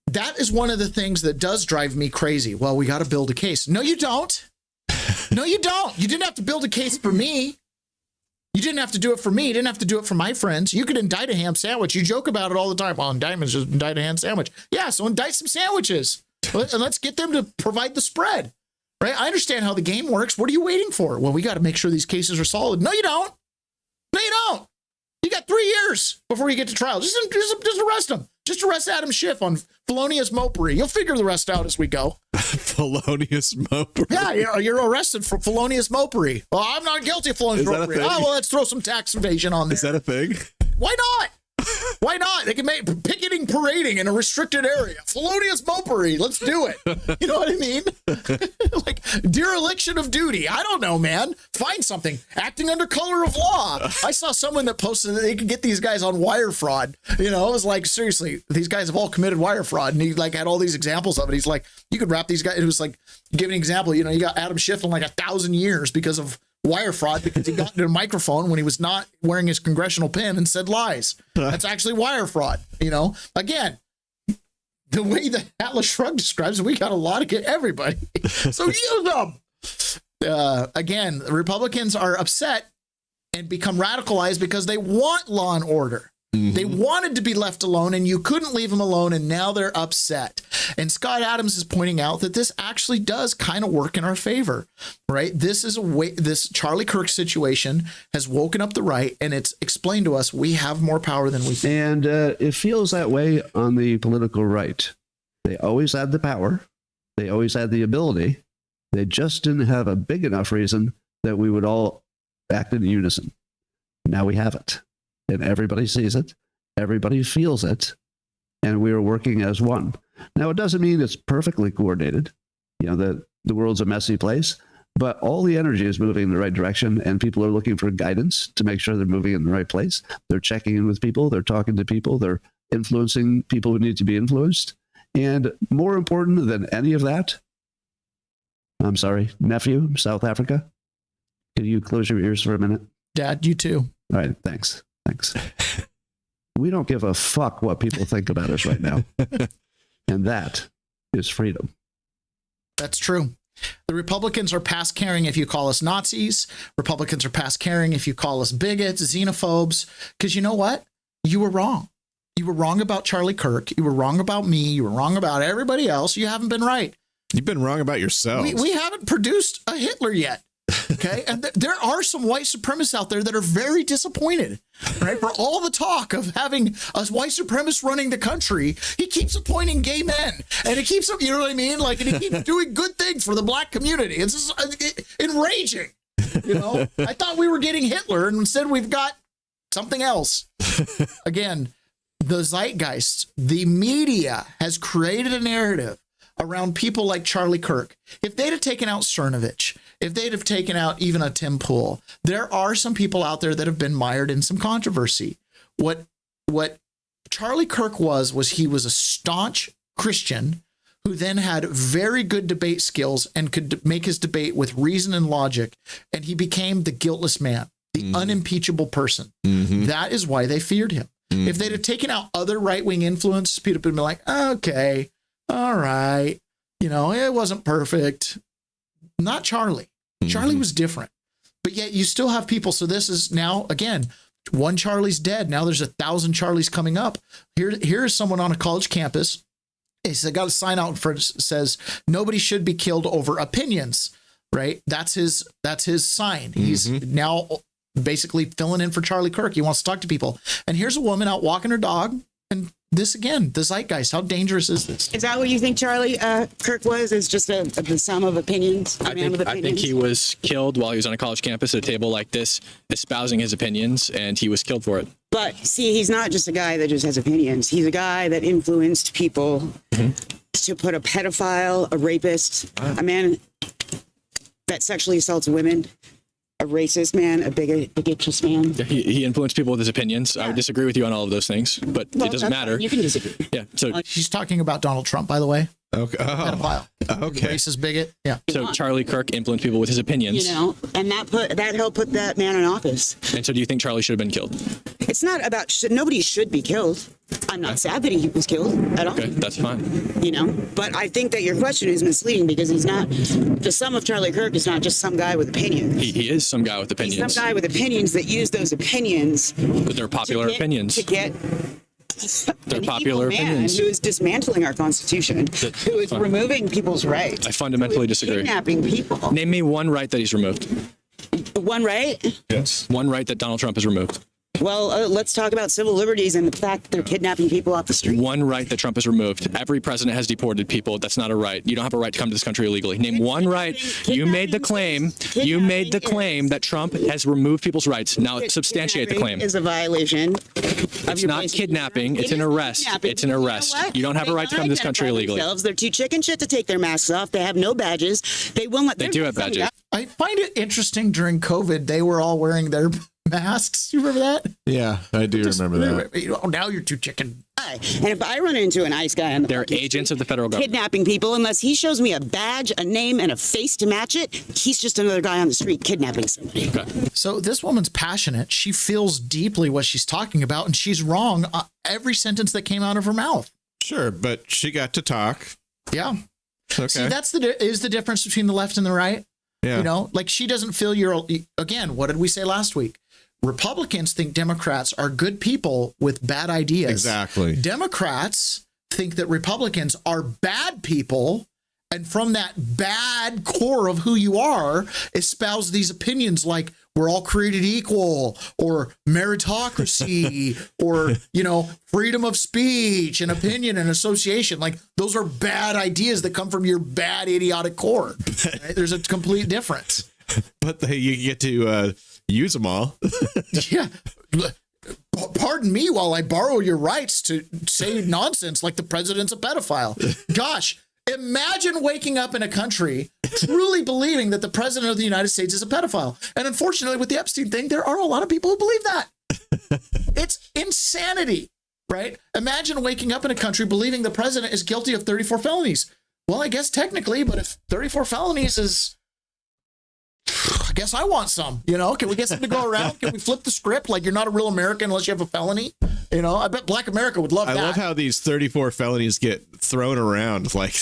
That is one of the things that does drive me crazy. Well, we got to build a case. No, you don't. No, you don't. You didn't have to build a case for me. You didn't have to do it for me. You didn't have to do it for my friends. You could indict a ham sandwich. You joke about it all the time. Well, indictments just indict a ham sandwich. Yeah, so indict some sandwiches. And let's get them to provide the spread, right? I understand how the game works. What are you waiting for? Well, we got to make sure these cases are solid. No, you don't. No, you don't. You got 3 years before you get to trial. Just arrest him. Just arrest Adam Schiff on felonious mopery. You'll figure the rest out as we go. Felonious mopery. Yeah, you're arrested for felonious mopery. Well, I'm not guilty of felonious mopery. Oh, well, let's throw some tax evasion on there. Is that a thing? Why not? Why not? They can make picketing, parading in a restricted area. Felonious mopery. Let's do it. You know what I mean? Like dereliction of duty. I don't know, man. Find something. Acting under color of law. I saw someone that posted that they could get these guys on wire fraud. You know, it was like, seriously, these guys have all committed wire fraud. And he like had all these examples of it. He's like, you could wrap these guys. It was like, give an example. You know, you got Adam Schiff in like 1,000 years because of wire fraud, because he got into a microphone when he was not wearing his congressional pin and said lies. That's actually wire fraud. You know, again, the way that Atlas Shrugged describes it, we got a lot to get everybody. So use them. Again, the Republicans are upset and become radicalized because they want law and order. They wanted to be left alone and you couldn't leave them alone, and now they're upset. And Scott Adams is pointing out that this actually does kind of work in our favor, right? This is a way, this Charlie Kirk situation has woken up the right, and it's explained to us we have more power than we think. And it feels that way on the political right. They always had the power. They always had the ability. They just didn't have a big enough reason that we would all act in unison. Now we have it. And everybody sees it, everybody feels it, and we are working as one. Now, it doesn't mean it's perfectly coordinated. You know, the world's a messy place, but all the energy is moving in the right direction, and people are looking for guidance to make sure they're moving in the right place. They're checking in with people, they're talking to people, they're influencing people who need to be influenced. And more important than any of that, I'm sorry, nephew, South Africa, can you close your ears for a minute? Dad, you too. All right, thanks. We don't give a fuck what people think about us right now. And that is freedom. That's true. The Republicans are past caring if you call us Nazis. Republicans are past caring if you call us bigots, xenophobes. Because you know what? You were wrong. You were wrong about Charlie Kirk. You were wrong about me. You were wrong about everybody else. You haven't been right. You've been wrong about yourself. We haven't produced a Hitler yet. Okay. And there are some white supremacists out there that are very disappointed, right? For all the talk of having a white supremacist running the country, he keeps appointing gay men, and he keeps, you know what I mean? Like, and he keeps doing good things for the black community. It's just enraging. You know, I thought we were getting Hitler, and instead we've got something else. Again, the zeitgeist, the media has created a narrative around people like Charlie Kirk. If they'd have taken out Cernovich, if they'd have taken out even a Tim Pool, there are some people out there that have been mired in some controversy. What Charlie Kirk was he was a staunch Christian who then had very good debate skills and could make his debate with reason and logic. And he became the guiltless man, the unimpeachable person. That is why they feared him. If they'd have taken out other right-wing influence, people would be like, okay, all right, you know, it wasn't perfect. Not Charlie. Charlie was different. But yet you still have people. So this is now, again, one Charlie's dead. Now there's 1,000 Charlies coming up. Here's someone on a college campus. He's got a sign out for says nobody should be killed over opinions. Right? That's his sign. He's now basically filling in for Charlie Kirk. He wants to talk to people. And here's a woman out walking her dog. And this, again, the zeitgeist, how dangerous is this? Is that what you think Charlie Kirk was? Is just the sum of opinions? I think he was killed while he was on a college campus at a table like this, espousing his opinions, and he was killed for it. But see, he's not just a guy that just has opinions. He's a guy that influenced people to put a pedophile, a rapist, a man that sexually assaults women, a racist man, a bigotous man. Yeah, he influenced people with his opinions. Yeah. I would disagree with you on all of those things, but it doesn't matter. You can disagree. Yeah. So she's talking about Donald Trump, by the way. Okay. Pedophile. Okay. Racist bigot. Yeah. So Charlie Kirk influenced people with his opinions. You know, and that helped put that man in office. And so do you think Charlie should have been killed? It's not about nobody should be killed. I'm not sad that he was killed at all. Okay, that's fine. You know, but I think that your question is misleading because he's not, the sum of Charlie Kirk is not just some guy with opinions. He is some guy with opinions. He's some guy with opinions that use those opinions. But they're popular opinions. To get Their popular opinions. Who is dismantling our Constitution, who is removing people's rights. I fundamentally disagree. Kidnapping people. Name me one right that he's removed. One right? Yes. One right that Donald Trump has removed. Well, let's talk about civil liberties and the fact that they're kidnapping people off the street. One right that Trump has removed. Every president has deported people. That's not a right. You don't have a right to come to this country illegally. Name one right. You made the claim. You made the claim that Trump has removed people's rights. Now substantiate the claim. Is a violation. It's not kidnapping. It's an arrest. It's an arrest. You don't have a right to come to this country illegally. They're too chicken shit to take their masks off. They have no badges. They will not. They do have badges. I find it interesting during COVID, they were all wearing their masks. You remember that? Yeah, I do remember that. Oh, now you're too chicken. And if I run into an ICE guy on the they're agents of the federal government kidnapping people, unless he shows me a badge, a name, and a face to match it, he's just another guy on the street kidnapping somebody. Okay. So this woman's passionate. She feels deeply what she's talking about, and she's wrong every sentence that came out of her mouth. Sure, but she got to talk. Yeah. Okay. See, that's the difference between the left and the right. Yeah. You know, like she doesn't feel again, what did we say last week? Republicans think Democrats are good people with bad ideas. Exactly. Democrats think that Republicans are bad people, and from that bad core of who you are, espouse these opinions like we're all created equal, or meritocracy, or, you know, freedom of speech and opinion and association. Like those are bad ideas that come from your bad, idiotic core. Right? There's a complete difference. But you get to use them all. Yeah. Pardon me while I borrow your rights to say nonsense like the president's a pedophile. Gosh, imagine waking up in a country truly believing that the president of the United States is a pedophile. And unfortunately, with the Epstein thing, there are a lot of people who believe that. It's insanity, right? Imagine waking up in a country believing the president is guilty of 34 felonies. Well, I guess technically, but if 34 felonies is... I guess I want some, you know, can we get some to go around? Can we flip the script? Like you're not a real American unless you have a felony. You know, I bet Black America would love that. I love how these 34 felonies get thrown around like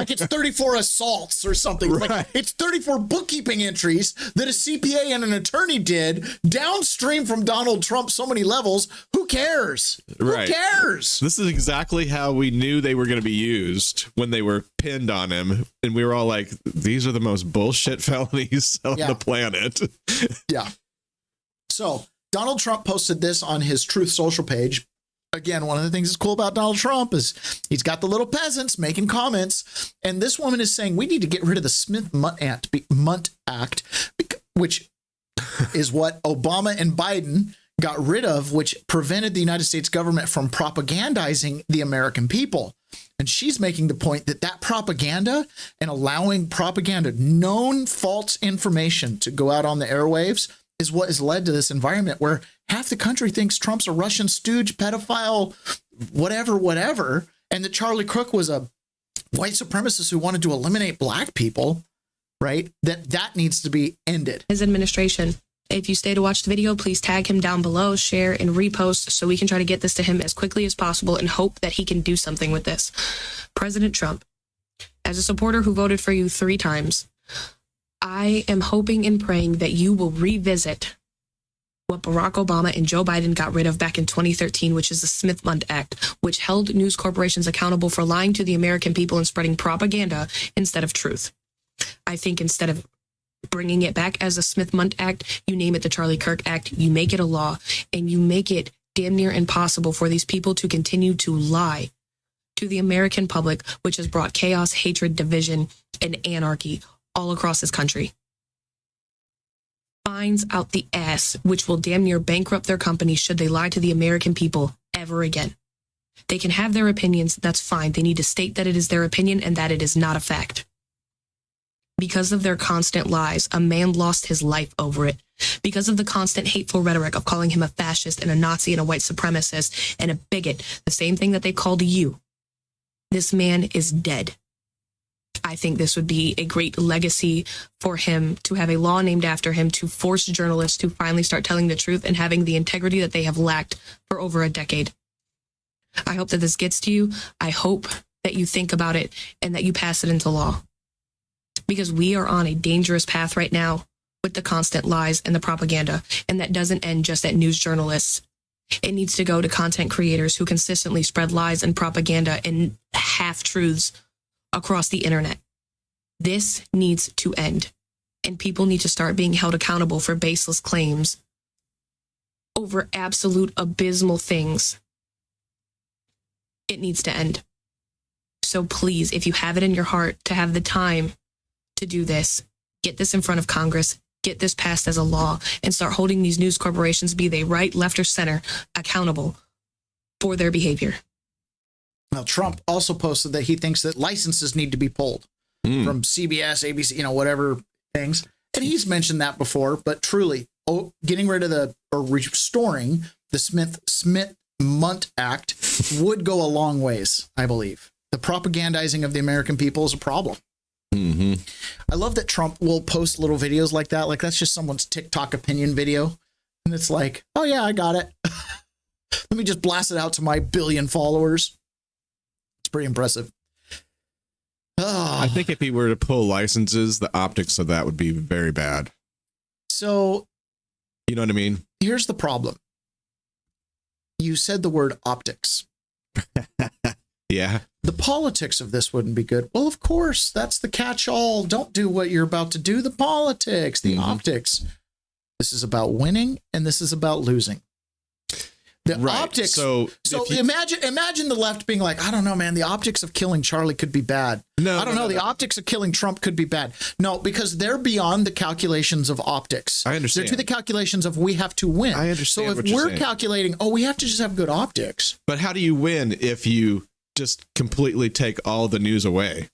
it's 34 assaults or something. Right. Like it's 34 bookkeeping entries that a CPA and an attorney did downstream from Donald Trump so many levels. Who cares? Right. Who cares? This is exactly how we knew they were going to be used when they were pinned on him. And we were all like, these are the most bullshit felonies on the planet. Yeah. So Donald Trump posted this on his Truth Social page. Again, one of the things that's cool about Donald Trump is he's got the little peasants making comments. And this woman is saying we need to get rid of the Smith-Mundt Act, which is what Obama and Biden got rid of, which prevented the United States government from propagandizing the American people. And she's making the point that that propaganda and allowing propaganda, known false information to go out on the airwaves is what has led to this environment where half the country thinks Trump's a Russian stooge, pedophile, whatever, and that Charlie Kirk was a white supremacist who wanted to eliminate black people, right? That needs to be ended. His administration. If you stay to watch the video, please tag him down below, share and repost so we can try to get this to him as quickly as possible and hope that he can do something with this. President Trump, as a supporter who voted for you 3 times, I am hoping and praying that you will revisit what Barack Obama and Joe Biden got rid of back in 2013, which is the Smith-Mundt Act, which held news corporations accountable for lying to the American people and spreading propaganda instead of truth. I think instead of bringing it back as a Smith-Mundt Act, you name it the Charlie Kirk Act, you make it a law, and you make it damn near impossible for these people to continue to lie to the American public, which has brought chaos, hatred, division, and anarchy all across this country. Fines out the ass, which will damn near bankrupt their companies should they lie to the American people ever again. They can have their opinions, that's fine. They need to state that it is their opinion and that it is not a fact. Because of their constant lies, a man lost his life over it. Because of the constant hateful rhetoric of calling him a fascist and a Nazi and a white supremacist and a bigot, the same thing that they called you, this man is dead. I think this would be a great legacy for him to have a law named after him to force journalists to finally start telling the truth and having the integrity that they have lacked for over a decade. I hope that this gets to you. I hope that you think about it and that you pass it into law. Because we are on a dangerous path right now with the constant lies and the propaganda. And that doesn't end just at news journalists. It needs to go to content creators who consistently spread lies and propaganda and half-truths across the internet. This needs to end, and people need to start being held accountable for baseless claims over absolute abysmal things. It needs to end. So please, if you have it in your heart to have the time to do this, get this in front of Congress, get this passed as a law, and start holding these news corporations, be they right, left, or center, accountable for their behavior. Now, Trump also posted that he thinks that licenses need to be pulled from CBS, ABC, whatever things. And he's mentioned that before, but truly, getting rid of or restoring the Smith-Mundt Act would go a long ways, I believe. The propagandizing of the American people is a problem. Mm-hmm. I love that Trump will post little videos like that. Like, that's just someone's TikTok opinion video. And it's like, oh, yeah, I got it. Let me just blast it out to my 1 billion followers. It's pretty impressive. Oh. I think if he were to pull licenses, the optics of that would be very bad. So, you know what I mean? Here's the problem. You said the word optics. Yeah. The politics of this wouldn't be good. Well, of course, that's the catch-all. Don't do what you're about to do. The politics, the optics. This is about winning, and this is about losing. The optics. So imagine the left being like, I don't know, man, the optics of killing Charlie could be bad. No, I don't know. The optics of killing Trump could be bad. No, because they're beyond the calculations of optics. I understand. They're to the calculations of we have to win. I understand. So if we're calculating, we have to just have good optics. But how do you win if you just completely take all the news away?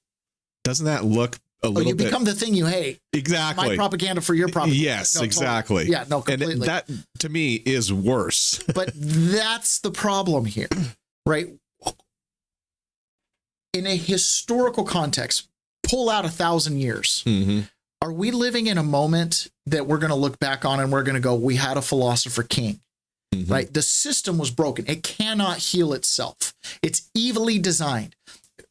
Doesn't that look a little bit... You become the thing you hate. Exactly. My propaganda for your propaganda. Yes, No, exactly. Totally. Yeah, no, completely. And that, to me, is worse. But that's the problem here, right? In a historical context, pull out 1,000 years. Mm-hmm. Are we living in a moment that we're going to look back on and we're going to go, we had a philosopher king, right? The system was broken. It cannot heal itself. It's evilly designed.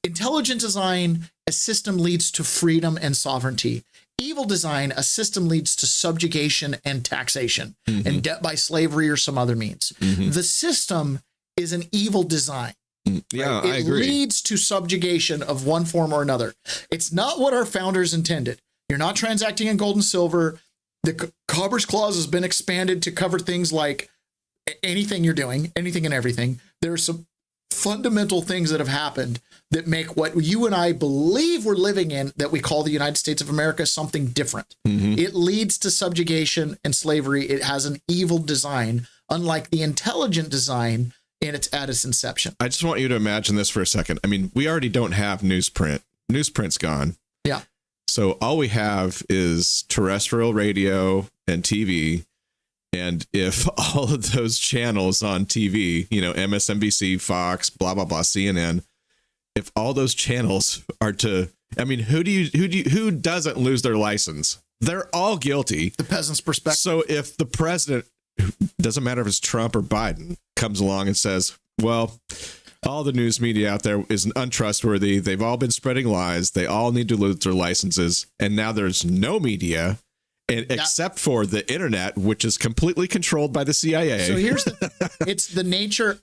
Intelligent design, a system leads to freedom and sovereignty. Evil design, a system leads to subjugation and taxation and debt by slavery or some other means. The system is an evil design. Yeah, right? I agree. It leads to subjugation of one form or another. It's not what our founders intended. You're not transacting in gold and silver. The Cobber's Clause has been expanded to cover things like anything you're doing, anything and everything. There are some fundamental things that have happened that make what you and I believe we're living in, that we call the United States of America, something different. It leads to subjugation and slavery. It has an evil design, unlike the intelligent design at its inception. I just want you to imagine this for a second. I mean, we already don't have newsprint. Newsprint's gone. Yeah. So all we have is terrestrial radio and TV. And if all of those channels on TV, MSNBC, Fox, blah, blah, blah, CNN, if all those channels are to, I mean, who doesn't lose their license? They're all guilty. The peasant's perspective. So if the president, doesn't matter if it's Trump or Biden, comes along and says, well, all the news media out there is untrustworthy. They've all been spreading lies. They all need to lose their licenses. And now there's no media. Except for the internet, which is completely controlled by the CIA. So it's the nature.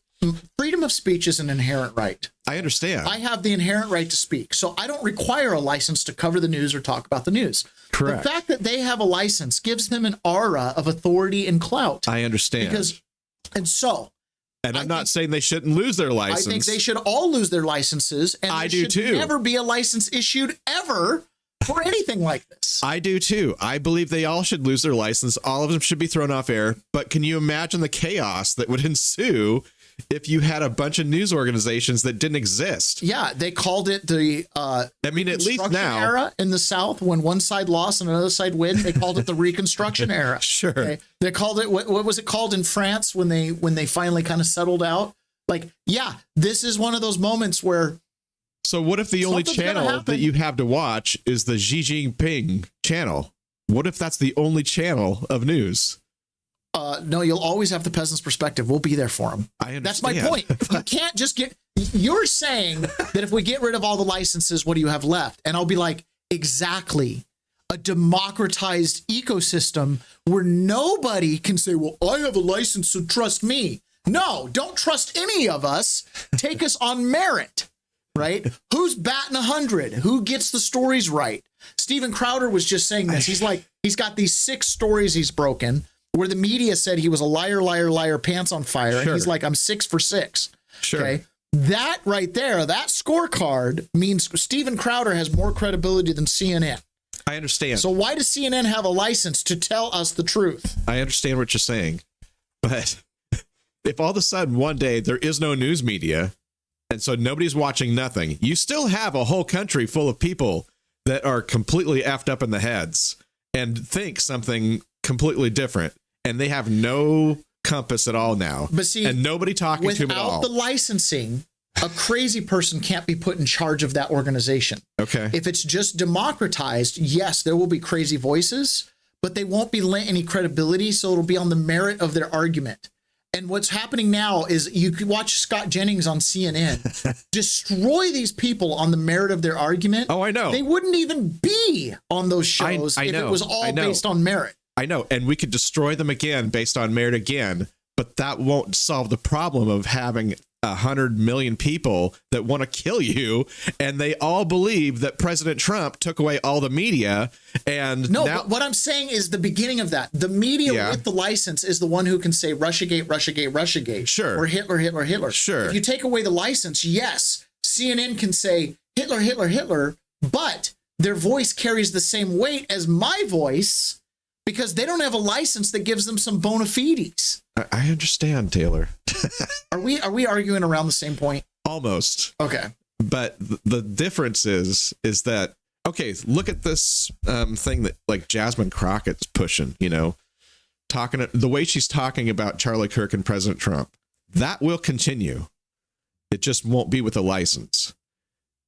Freedom of speech is an inherent right. I understand. I have the inherent right to speak. So I don't require a license to cover the news or talk about the news. Correct. The fact that they have a license gives them an aura of authority and clout. I understand. And I'm not saying they shouldn't lose their license. I think they should all lose their licenses. And I do too. Never be a license issued ever for anything like this. I do too. I believe they all should lose their license. All of them should be thrown off air. But can you imagine the chaos that would ensue if you had a bunch of news organizations that didn't exist? Yeah, they called it the at least now era in the South, when one side lost and another side win. They called it the Reconstruction era. Sure. Okay? They called it, what was it called in France when they finally kind of settled out? Like, yeah, this is one of those moments where. So what if the only channel that you have to watch is the Xi Jinping channel? What if that's the only channel of news? No, you'll always have the peasant's perspective. We'll be there for them. I understand. That's my point. You can't just you're saying that if we get rid of all the licenses, what do you have left? And I'll be like, exactly. A democratized ecosystem where nobody can say, well, I have a license, so trust me. No, don't trust any of us. Take us on merit, right? Who's batting 100? Who gets the stories right? Steven Crowder was just saying this. He's like, he's got these 6 stories he's broken where the media said he was a liar, liar, liar, pants on fire. And he's like, I'm 6 for 6. Sure. Okay. That right there, that scorecard means Steven Crowder has more credibility than CNN. I understand. So why does CNN have a license to tell us the truth? I understand what you're saying. But if all of a sudden one day there is no news media, and so nobody's watching nothing, you still have a whole country full of people that are completely effed up in the heads and think something completely different. And they have no compass at all now. But see, and nobody talking to them at all. Without the licensing, a crazy person can't be put in charge of that organization. Okay. If it's just democratized, yes, there will be crazy voices, but they won't be lent any credibility, so it'll be on the merit of their argument. And what's happening now is you could watch Scott Jennings on CNN destroy these people on the merit of their argument. Oh, I know. They wouldn't even be on those shows I if know. it was all based on merit. I know. And we could destroy them again based on merit again, but that won't solve the problem of having 100 million people that want to kill you, and they all believe that President Trump took away all the media. And no, now, but what I'm saying is the beginning of that. The media with the license is the one who can say Russiagate, Russiagate, Russiagate. Sure. Or Hitler, Hitler, Hitler. Sure. If you take away the license, yes, CNN can say Hitler, Hitler, Hitler, but their voice carries the same weight as my voice because they don't have a license that gives them some bona fides. I understand, Taylor. Are we arguing around the same point? Almost. Okay. But the difference is that, okay, look at this thing that like Jasmine Crockett's pushing, you know, talking the way she's talking about Charlie Kirk and President Trump. That will continue. It just won't be with a license.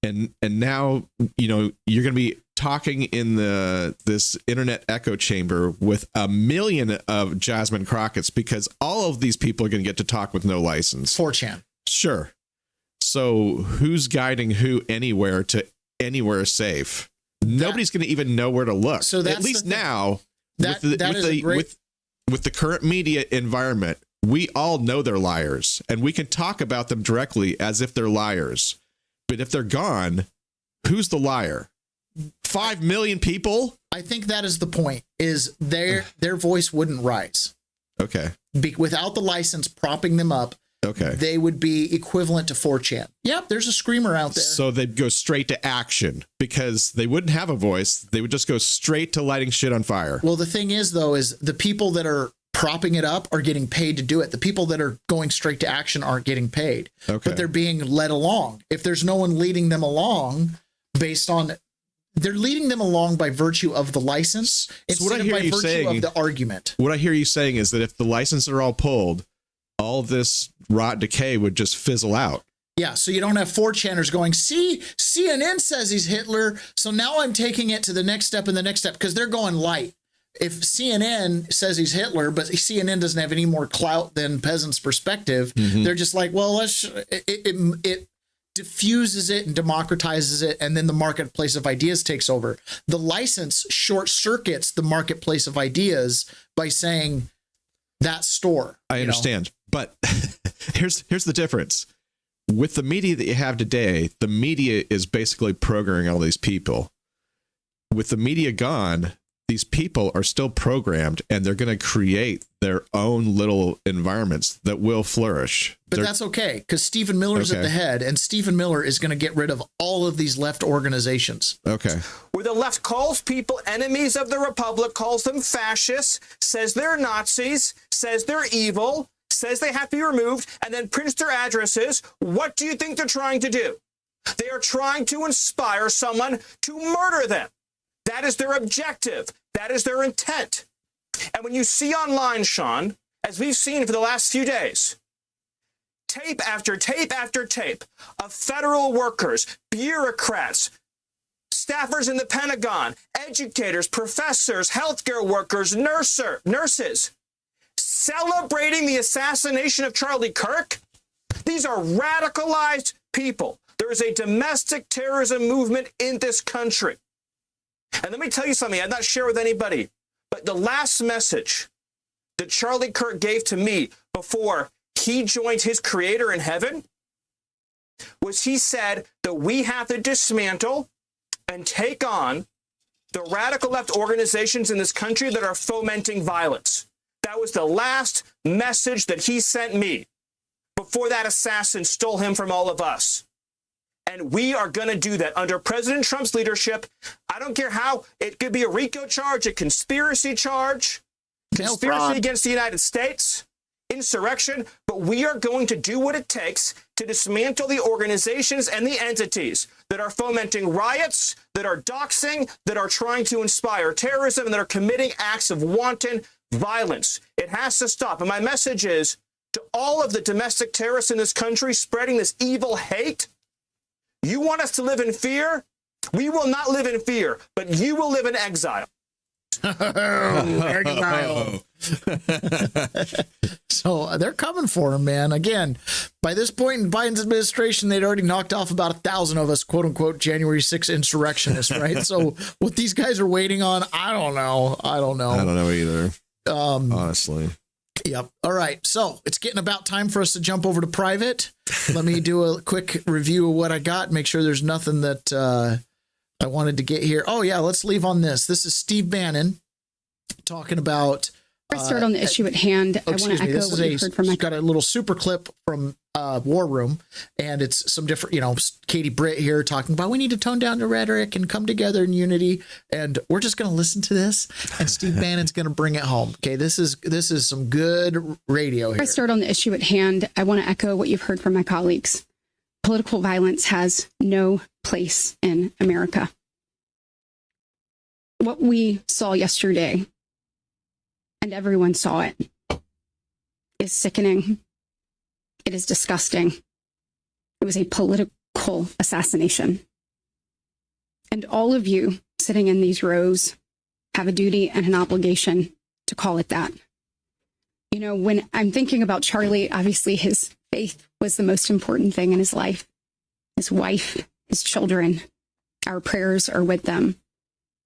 And now, you know, you're going to be talking in this internet echo chamber with 1 million of Jasmine Crockett's because all of these people are going to get to talk with no license. 4chan. Sure. So who's guiding who anywhere to anywhere safe? Nobody's going to even know where to look. So that's at least the thing. now With the current media environment, we all know they're liars and we can talk about them directly as if they're liars. But if they're gone, who's the liar? 5 million people? I think that is the point, is their voice wouldn't rise. Okay. Without the license propping them up, okay, they would be equivalent to 4chan. Yep, there's a screamer out there. So they'd go straight to action because they wouldn't have a voice. They would just go straight to lighting shit on fire. Well, the thing is, though, is the people that are propping it up are getting paid to do it. The people that are going straight to action aren't getting paid, okay, but they're being led along. If there's no one leading them along they're leading them along by virtue of the license instead of by virtue of the argument. What I hear you saying is that if the licenses are all pulled, all this rot decay would just fizzle out. Yeah, so you don't have 4chaners going, see, CNN says he's Hitler, so now I'm taking it to the next step and the next step, because they're going light. If CNN says he's Hitler, but CNN doesn't have any more clout than Peasants' perspective, they're just like, well, it diffuses it and democratizes it, and then the marketplace of ideas takes over. The license short circuits the marketplace of ideas by saying that store. I understand, but here's the difference. With the media that you have today, the media is basically programming all these people. With the media gone, these people are still programmed, and they're going to create their own little environments that will flourish. But that's okay, because Stephen Miller's at the head, and Stephen Miller is going to get rid of all of these left organizations. Okay. Where the left calls people enemies of the Republic, calls them fascists, says they're Nazis, says they're evil, says they have to be removed, and then prints their addresses. What do you think they're trying to do? They are trying to inspire someone to murder them. That is their objective. That is their intent. And when you see online, Sean, as we've seen for the last few days, tape after tape after tape of federal workers, bureaucrats, staffers in the Pentagon, educators, professors, healthcare workers, nurses, celebrating the assassination of Charlie Kirk, these are radicalized people. There is a domestic terrorism movement in this country. And let me tell you something I've not shared with anybody, but the last message that Charlie Kirk gave to me before he joined his creator in heaven was he said that we have to dismantle and take on the radical left organizations in this country that are fomenting violence. That was the last message that he sent me before that assassin stole him from all of us. And we are going to do that under President Trump's leadership. I don't care how. It could be a RICO charge, a conspiracy charge, conspiracy against the United States, insurrection. But we are going to do what it takes to dismantle the organizations and the entities that are fomenting riots, that are doxing, that are trying to inspire terrorism, and that are committing acts of wanton violence. It has to stop. And my message is to all of the domestic terrorists in this country spreading this evil hate. You want us to live in fear? We will not live in fear, but you will live in exile. Exile. So they're coming for him, man. Again, by this point in Biden's administration, they'd already knocked off about 1,000 of us, quote unquote, January 6th insurrectionists, right? So what these guys are waiting on, I don't know. I don't know either. Honestly. Yep. All right. So it's getting about time for us to jump over to private. Let me do a quick review of what I got. Make sure there's nothing that I wanted to get here. Oh, yeah. Let's leave on this. This is Steve Bannon talking about. Let's start on the issue at hand. I want to echo what you heard from my. Got a little super clip from War Room, and it's some different, Katie Britt here talking about we need to tone down the rhetoric and come together in unity. And we're just going to listen to this, and Steve Bannon's going to bring it home. Okay, this is some good radio here. Let's start on the issue at hand. I want to echo what you've heard from my colleagues. Political violence has no place in America. What we saw yesterday, and everyone saw it, is sickening. It is disgusting. It was a political assassination. And all of you sitting in these rows have a duty and an obligation to call it that. When I'm thinking about Charlie, obviously his faith was the most important thing in his life. His wife, his children, our prayers are with them.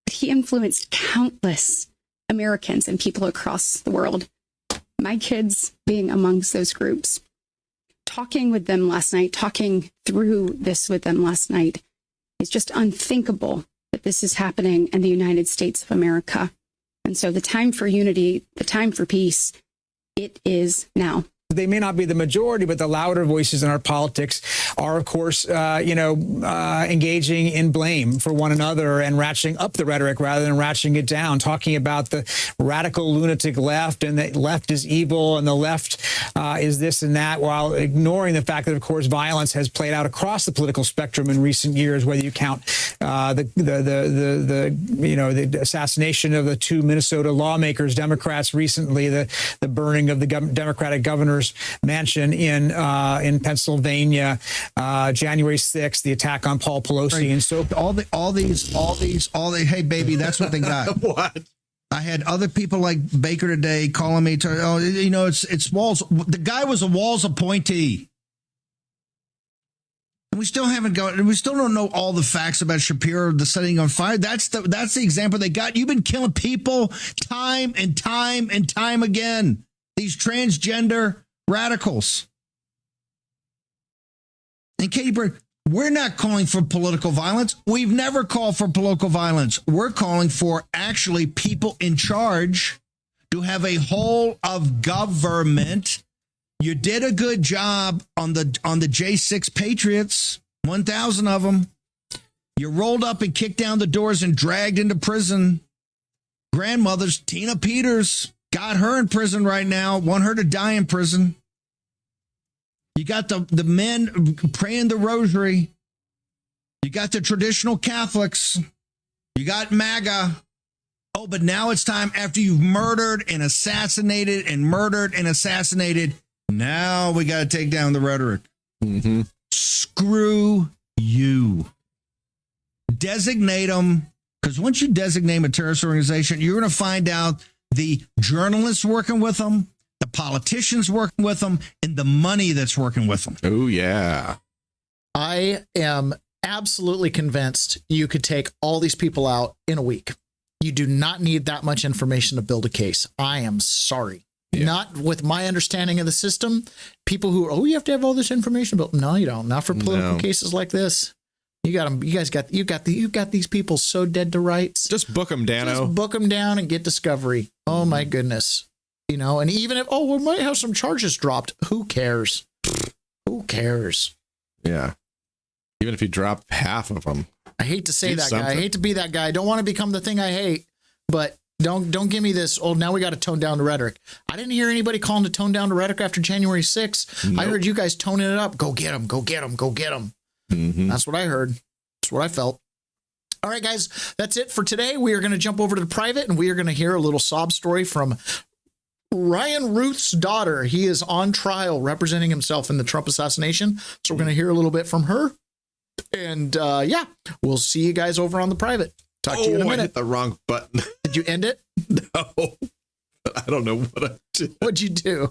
But he influenced countless Americans and people across the world. My kids being amongst those groups. Talking with them last night, talking through this with them last night, is just unthinkable that this is happening in the United States of America. And so the time for unity, the time for peace, it is now. They may not be the majority, but the louder voices in our politics are, of course, engaging in blame for one another and ratcheting up the rhetoric rather than ratcheting it down, talking about the radical lunatic left and that left is evil and the left is this and that, while ignoring the fact that, of course, violence has played out across the political spectrum in recent years, whether you count the assassination of the two Minnesota lawmakers, Democrats recently, the burning of the Democratic governor's mansion in Pennsylvania, January 6th, the attack on Paul Pelosi, right. and so all these. Hey, baby, that's what they got. What? I had other people like Baker today calling me. It's Walz. The guy was a Walz appointee. And we still don't know all the facts about Shapiro, the setting on fire. That's the example they got. You've been killing people time and time and time again. These transgender radicals. And Katie Bird, we're not calling for political violence. We've never called for political violence. We're calling for actually people in charge to have a whole of government. You did a good job on the J6 Patriots, 1,000 of them. You rolled up and kicked down the doors and dragged into prison grandmothers. Tina Peters got her in prison right now, want her to die in prison. You got the men praying the rosary. You got the traditional Catholics. You got MAGA. Oh, but now it's time, after you've murdered and assassinated and murdered and assassinated, now we got to take down the rhetoric. Mm-hmm. Screw you. Designate them, because once you designate a terrorist organization, you're going to find out the journalists working with them, the politicians working with them, and the money that's working with them. Oh, yeah. I am absolutely convinced you could take all these people out in a week. You do not need that much information to build a case. I am sorry. Not with my understanding of the system. People who, you have to have all this information, but no, you don't. Not for political cases like this. You got them. You guys got these people so dead to rights. Just book them, Dano. Just book them down and get discovery. Oh my goodness. And even if we might have some charges dropped, who cares? Who cares? Yeah. Even if you drop half of them. I hate to say that guy. I hate to be that guy. I don't want to become the thing I hate, but don't give me this. Oh, now we got to tone down the rhetoric. I didn't hear anybody calling to tone down the rhetoric after January 6th. Nope. I heard you guys toning it up. Go get them. Go get them. Go get them. Mm-hmm. That's what I heard. That's what I felt. All right, guys, that's it for today. We are going to jump over to the private, and we are going to hear a little sob story from Ryan Ruth's daughter. He is on trial representing himself in the Trump assassination. So we're going to hear a little bit from her. And we'll see you guys over on the private. Talk to you in a minute. I hit the wrong button. Did you end it? No. I don't know what I did. What'd you do?